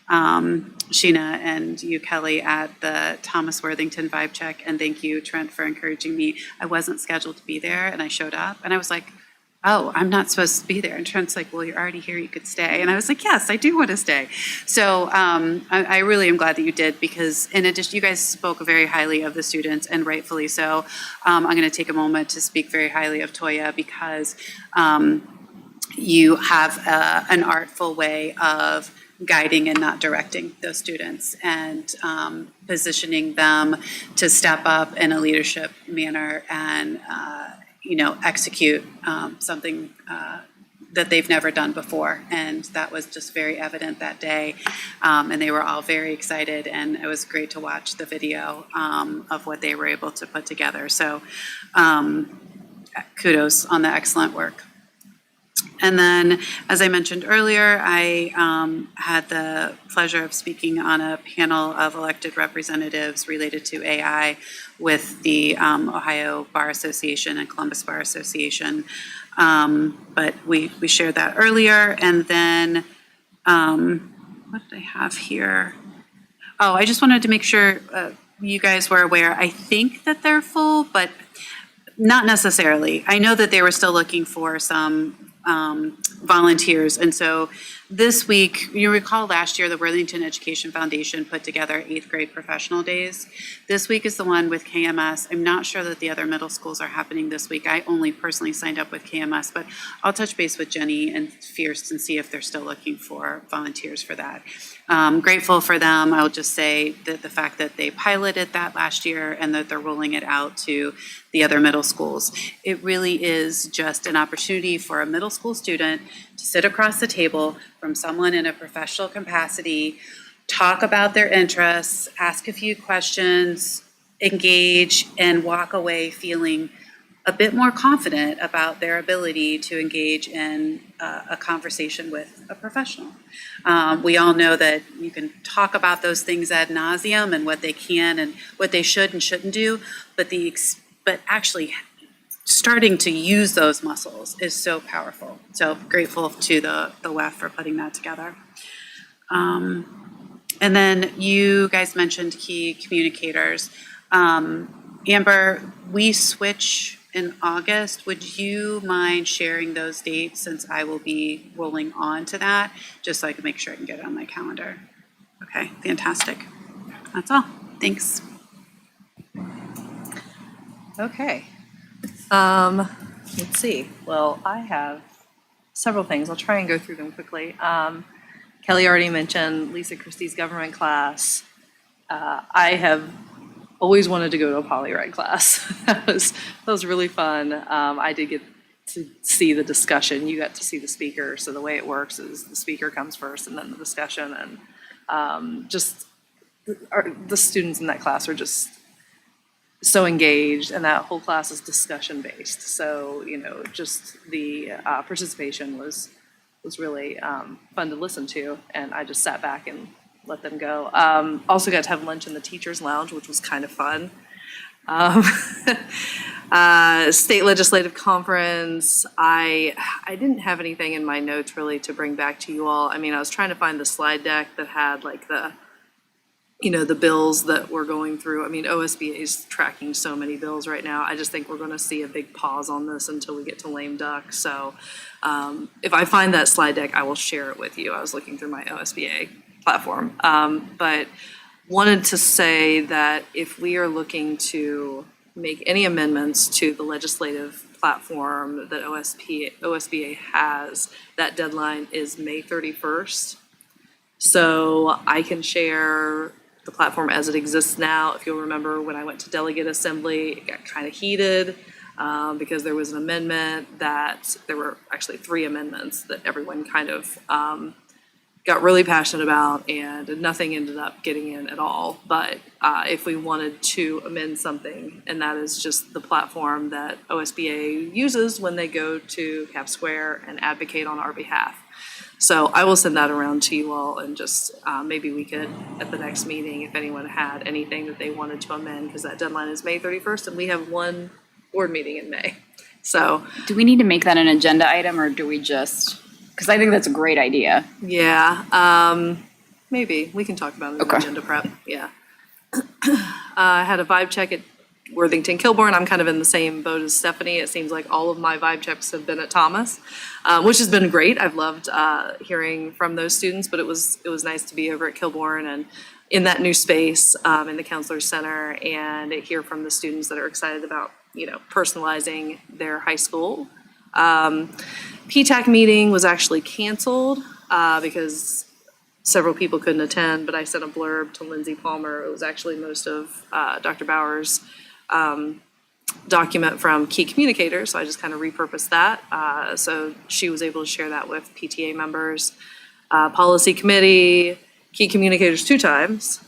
Sheena and you, Kelly, at the Thomas Worthington Vibe Check. And thank you, Trent, for encouraging me. I wasn't scheduled to be there, and I showed up, and I was like, oh, I'm not supposed to be there. And Trent's like, well, you're already here, you could stay. And I was like, yes, I do want to stay. So I really am glad that you did, because in addition, you guys spoke very highly of the students, and rightfully so. I'm going to take a moment to speak very highly of Toya, because you have an artful way of guiding and not directing those students, and positioning them to step up in a leadership manner and execute something that they've never done before. And that was just very evident that day. And they were all very excited, and it was great to watch the video of what they were able to put together. So kudos on the excellent work. And then, as I mentioned earlier, I had the pleasure of speaking on a panel of elected representatives related to AI with the Ohio Bar Association and Columbus Bar Association. But we shared that earlier. And then, what did I have here? Oh, I just wanted to make sure you guys were aware. I think that they're full, but not necessarily. I know that they were still looking for some volunteers. And so this week, you recall last year, the Worthington Education Foundation put together 8th grade professional days. This week is the one with KMS. I'm not sure that the other middle schools are happening this week. I only personally signed up with KMS, but I'll touch base with Jenny and Fierce and see if they're still looking for volunteers for that. Grateful for them. I'll just say that the fact that they piloted that last year and that they're rolling it out to the other middle schools. It really is just an opportunity for a middle school student to sit across the table from someone in a professional capacity, talk about their interests, ask a few questions, engage, and walk away feeling a bit more confident about their ability to engage in a conversation with a professional. We all know that you can talk about those things ad nauseum and what they can and what they should and shouldn't do, but actually starting to use those muscles is so powerful. So grateful to the WEF for putting that together. And then you guys mentioned key communicators. Amber, we switch in August. Would you mind sharing those dates, since I will be rolling on to that, just so I can make sure I can get it on my calendar? Okay, fantastic. That's all. Thanks. Okay. Let's see. Well, I have several things. I'll try and go through them quickly. Kelly already mentioned Lisa Christie's government class. I have always wanted to go to a poly-ride class. That was really fun. I did get to see the discussion. You got to see the speaker. So the way it works is the speaker comes first and then the discussion. And the students in that class are just so engaged, and that whole class is discussion based. So, just the participation was really fun to listen to, and I just sat back and let them go. Also got to have lunch in the teachers' lounge, which was kind of fun. State legislative conference. I didn't have anything in my notes really to bring back to you all. I mean, I was trying to find the slide deck that had like the bills that we're going through. I mean, OSBA is tracking so many bills right now. I just think we're going to see a big pause on this until we get to lame duck. So if I find that slide deck, I will share it with you. I was looking through my OSBA platform. But wanted to say that if we are looking to make any amendments to the legislative platform that OSBA has, that deadline is May 31st. So I can share the platform as it exists now. If you'll remember, when I went to delegate assembly, it got kind of heated because there was an amendment there were actually 3 amendments that everyone kind of got really passionate about, and nothing ended up getting in at all. But if we wanted to amend something, and that is just the platform that OSBA uses when they go to Cap Square and advocate on our behalf. So I will send that around to you all, and just maybe we could, at the next meeting, if anyone had anything that they wanted to amend, because that deadline is May 31st, and we have one board meeting in May. So Do we need to make that an agenda item, or do we just, because I think that's a great idea. yeah, maybe we can talk about it in Okay. agenda prep. Yeah. I had a vibe check at Worthington Kilbourne. I'm kind of in the same boat as Stephanie. It seems like all of my vibe checks have been at Thomas, which has been great. I've loved hearing from those students, but it was nice to be over at Kilbourne and in that new space in the Counselor Center, and hear from the students that are excited about personalizing their high school. PTAC meeting was actually canceled because several people couldn't attend, but I sent a blurb to Lindsay Palmer. It was actually most of Dr. Bauer's document from Key Communicators, so I just kind of repurposed that. So she was able to share that with PTA members. Policy Committee, Key Communicators 2 times.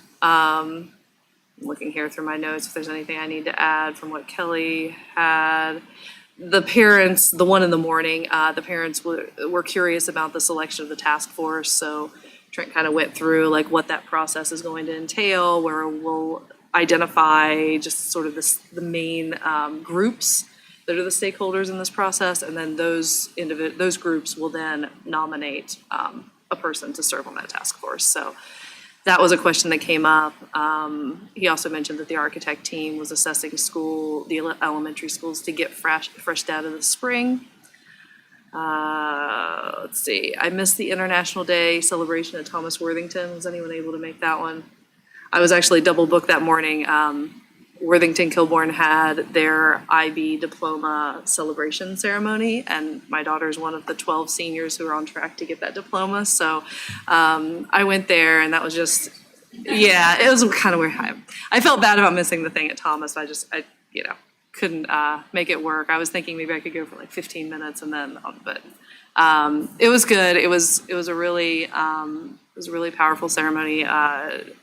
Looking here through my notes if there's anything I need to add from what Kelly had. The parents, the one in the morning, the parents were curious about the selection of the task force, so Trent kind of went through like what that process is going to entail, where we'll identify just sort of the main groups that are the stakeholders in this process, and then those groups will then nominate a person to serve on that task force. So that was a question that came up. He also mentioned that the architect team was assessing the elementary schools to get fresh data this spring. Let's see, I missed the International Day celebration at Thomas Worthington. Was anyone able to make that one? I was actually double booked that morning. Worthington Kilbourne had their IB diploma celebration ceremony, and my daughter's one of the 12 seniors who are on track to get that diploma. So I went there, and that was just, yeah, it was kind of weird. I felt bad about missing the thing at Thomas. I couldn't make it work. I was thinking maybe I could go for like 15 minutes and then, but it was good. It was a really powerful ceremony.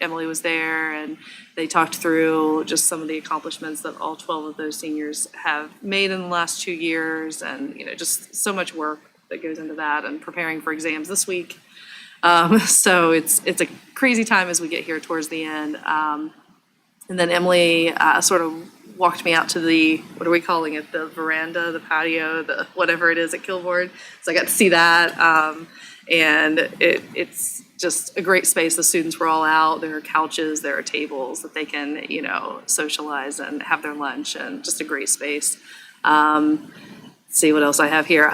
Emily was there, and they talked through just some of the accomplishments that all 12 of those seniors have made in the last 2 years, and just so much work that goes into that, and preparing for exams this week. So it's a crazy time as we get here towards the end. And then Emily sort of walked me out to the, what are we calling it, the veranda, the patio, the whatever it is at Kilbourne. So I got to see that, and it's just a great space. The students were all out. There are couches, there are tables that they can, socialize and have their lunch, and just a great space. Let's see what else I have here.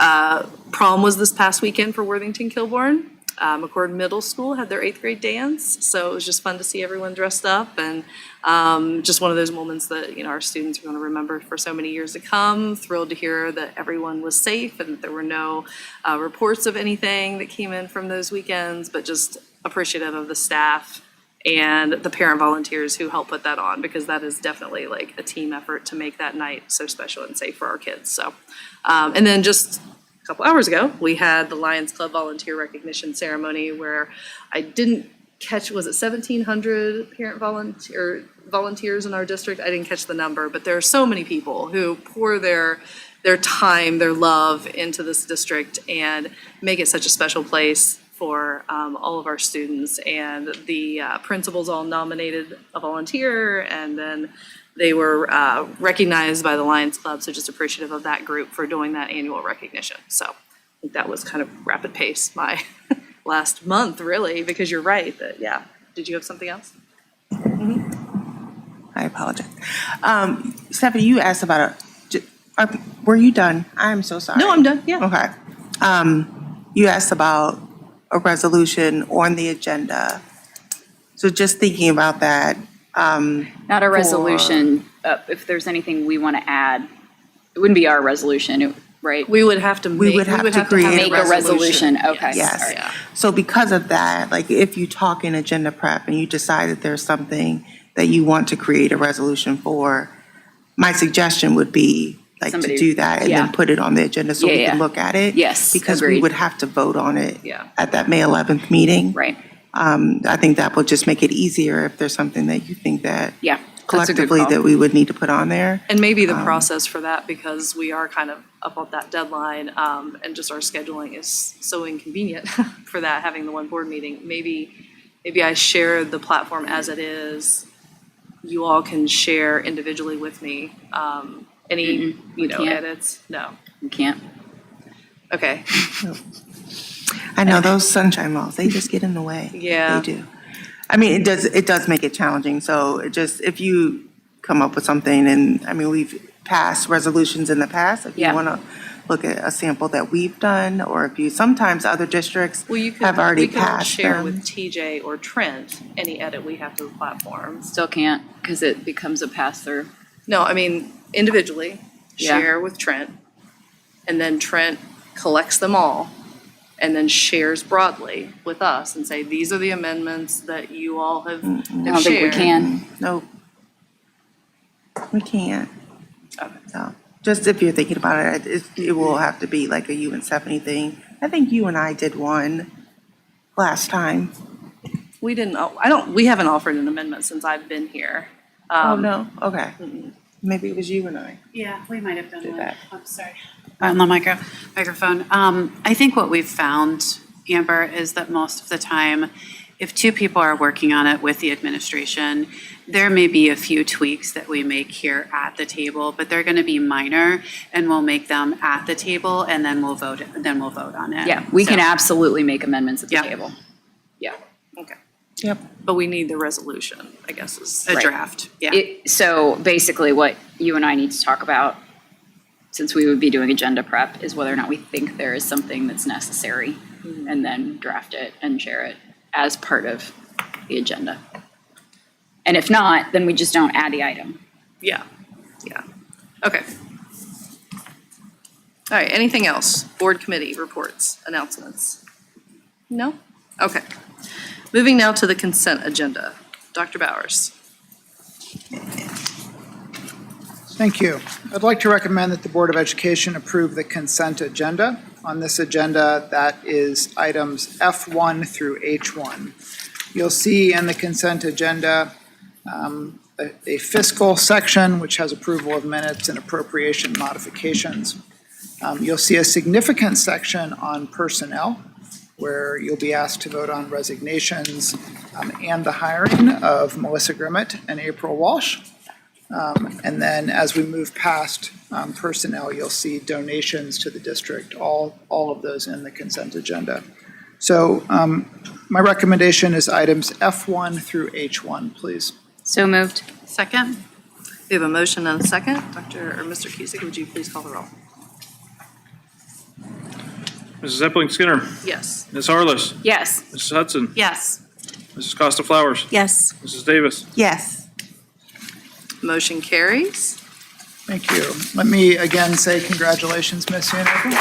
Prom was this past weekend for Worthington Kilbourne. McCord Middle School had their 8th grade dance, so it was just fun to see everyone dressed up, and just one of those moments that, you know, our students are going to remember for so many years to come. Thrilled to hear that everyone was safe and that there were no reports of anything that came in from those weekends, but just appreciative of the staff and the parent volunteers who helped put that on, because that is definitely like a team effort to make that night so special and safe for our kids. So, and then just a couple hours ago, we had the Lions Club volunteer recognition ceremony where I didn't catch, was it 1,700 parent volunteers in our district? I didn't catch the number, but there are so many people who pour their time, their love into this district and make it such a special place for all of our students. And the principals all nominated a volunteer, and then they were recognized by the Lions Club, so just appreciative of that group for doing that annual recognition. So I think that was kind of rapid pace my last month, really, because you're right that, yeah. Did you have something else? I apologize. Stephanie, you asked about were you done? I'm so sorry. No, I'm done, yeah. Okay. You asked about a resolution on the agenda. So just thinking about that. Not a resolution, if there's anything we want to add, it wouldn't be our resolution, right? We would have to make, Make a resolution, okay. Yes. all right. Yeah. So because of that, like if you talk in agenda prep and you decide that there's something that you want to create a resolution for, my suggestion would be like Somebody- to do that and yeah. then put it on the agenda so we Yeah, can yeah. look at it. Yes, Because we agreed. would have to vote on it Yeah. at that May 11th meeting. Right, I think that will just make it easier if there's something that you think that yeah. that's a good collectively call. that we would need to put on there. And maybe the process for that, because we are kind of up on that deadline, and just our scheduling is so inconvenient for that, having the one board meeting. Maybe I share the platform as it is. You all can share individually with me, any, you know, can't. edits? No. You can't. Okay. I know those sunshine laws, they just get in the way. Yeah. They do. I mean, it does make it challenging. So it just, if you come up with something, and I mean, we've passed resolutions in the past, if you Yeah. want to look at a sample that we've done, or if you, sometimes other districts Well, you could, have already we could all passed share them. with TJ or Trent any edit we have to the platform. Still can't, because it becomes a pass-through. No, I mean, individually, Yeah. share with Trent, and then Trent collects them all, and then shares broadly with us and say, these are the amendments that you all have I don't think we shared. can. Nope. We can't. Okay. So, just if you're thinking about it, it will have to be like a you and Stephanie thing. I think you and I did one last time. We didn't, we haven't offered an amendment since I've been here. Oh, no? Okay. Maybe it was you and I. Yeah, we might have done Did one. that. I'm sorry. On the microphone. I think what we've found, Amber, is that most of the time, if two people are working on it with the administration, there may be a few tweaks that we make here at the table, but they're going to be minor, and we'll make them at the table, and then we'll vote on it. Yeah, we can So- absolutely make amendments at the Yeah. table. Yeah. Okay. Yep. But we need the resolution, I guess is. A Right. draft, yeah. So basically what you and I need to talk about, since we would be doing agenda prep, is whether or not we think there is something that's necessary, and then draft it and share it as part of the agenda. And if not, then we just don't add the item. Yeah, yeah. Okay. All right, anything else? Board committee reports, announcements? No? Okay. Moving now to the consent agenda. Dr. Bowers. Thank you. I'd like to recommend that the Board of Education approve the consent agenda. On this agenda, that is items F1 through H1. You'll see in the consent agenda a fiscal section, which has approval of minutes and appropriation modifications. You'll see a significant section on personnel, where you'll be asked to vote on resignations and the hiring of Melissa Grimmett and April Walsh. And then as we move past personnel, you'll see donations to the district, all of those in the consent agenda. So my recommendation is items F1 through H1, please. So moved. Second? We have a motion and a second. Mr. Cusick, would you please call the roll? Mrs. Epling Skinner. Yes. Ms. Harless. Yes. Mrs. Hudson. Yes. Mrs. Costa Flowers. Yes. Mrs. Davis. Yes. Motion carries. Thank you. Let me again say congratulations, Ms. Hanover.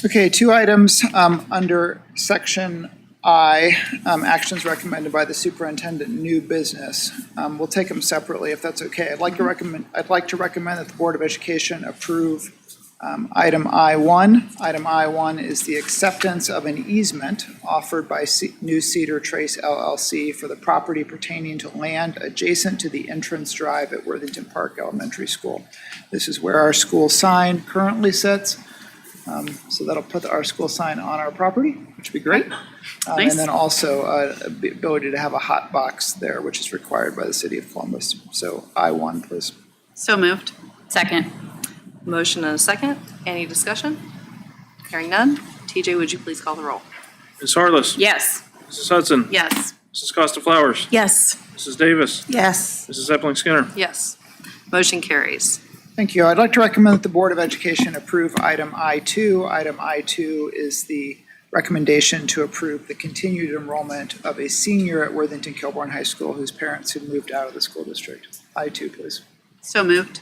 Okay, two items under section I, actions recommended by the superintendent, new business. We'll take them separately if that's okay. I'd like to recommend that the Board of Education approve item I-1. Item I-1 is the acceptance of an easement offered by New Cedar Trace LLC for the property pertaining to land adjacent to the entrance drive at Worthington Park Elementary School. This is where our school sign currently sits. So that'll put our school sign on our property, which would be great. Nice. And then also the ability to have a hot box there, which is required by the city of Columbus. So I-1, please. So moved. Second. Motion and a second. Any discussion? Hearing none. TJ, would you please call the roll? Ms. Harless. Yes. Mrs. Hudson. Yes. Mrs. Costa Flowers. Yes. Mrs. Davis. Yes. Mrs. Epling Skinner. Yes. Motion carries. Thank you. I'd like to recommend that the Board of Education approve item I-2. Item I-2 is the recommendation to approve the continued enrollment of a senior at Worthington Kilbourne High School whose parents have moved out of the school district. I-2, please. So moved.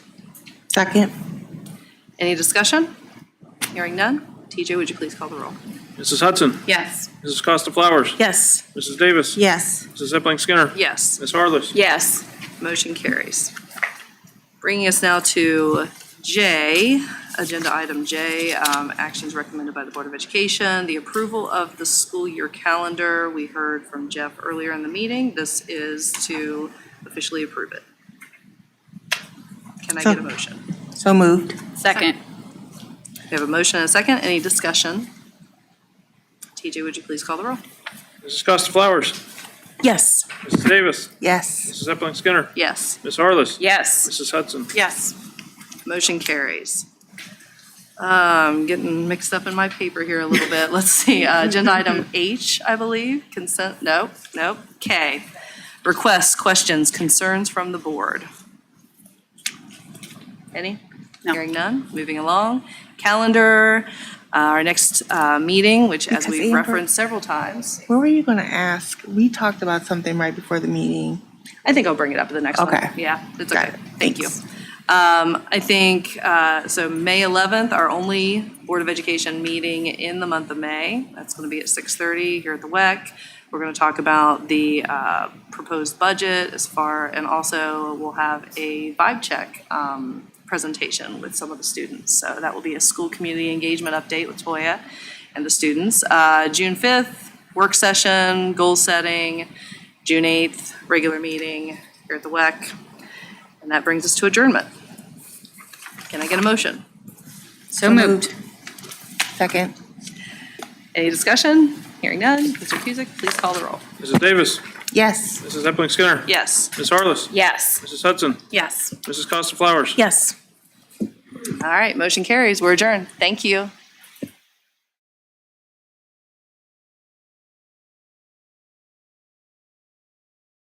Second. Any discussion? Hearing none. TJ, would you please call the roll? Mrs. Hudson. Yes. Mrs. Costa Flowers. Yes. Mrs. Davis. Yes. Mrs. Epling Skinner. Yes. Ms. Harless. Yes. Motion carries. Bringing us now to J, agenda item J, actions recommended by the Board of Education, the approval of the school year calendar. We heard from Jeff earlier in the meeting. This is to officially approve it. Can I get a motion? So moved. Second. We have a motion and a second. Any discussion? TJ, would you please call the roll? Mrs. Costa Flowers. Yes. Mrs. Davis. Yes. Mrs. Epling Skinner. Yes. Ms. Harless. Yes. Mrs. Hudson. Yes. Motion carries. Getting mixed up in my paper here a little bit. Let's see, agenda item H, I believe, consent, nope. K, requests, questions, concerns from the board. Any? No. Hearing none, moving along. Calendar, our next meeting, which as Because we've Amber- referenced several times. What were you going to ask? We talked about something right before the meeting. I think I'll bring it up at the next one. Okay. Yeah, it's Got okay. it. Thank you. Thanks. I think, so May 11th, our only Board of Education meeting in the month of May. That's going to be at 6:30 here at the WEC. We're going to talk about the proposed budget and also we'll have a vibe check presentation with some of the students. So that will be a school community engagement update with Toya and the students. June 5th, work session, goal setting. June 8th, regular meeting here at the WEC. And that brings us to adjournment. Can I get a motion? So moved. Second. Any discussion? Hearing none. Mr. Cusick, please call the roll. Mrs. Davis. Yes. Mrs. Epling Skinner. Yes. Ms. Harless. Yes. Mrs. Hudson. Yes. Mrs. Costa Flowers. Yes. All right, motion carries. We're adjourned. Thank you.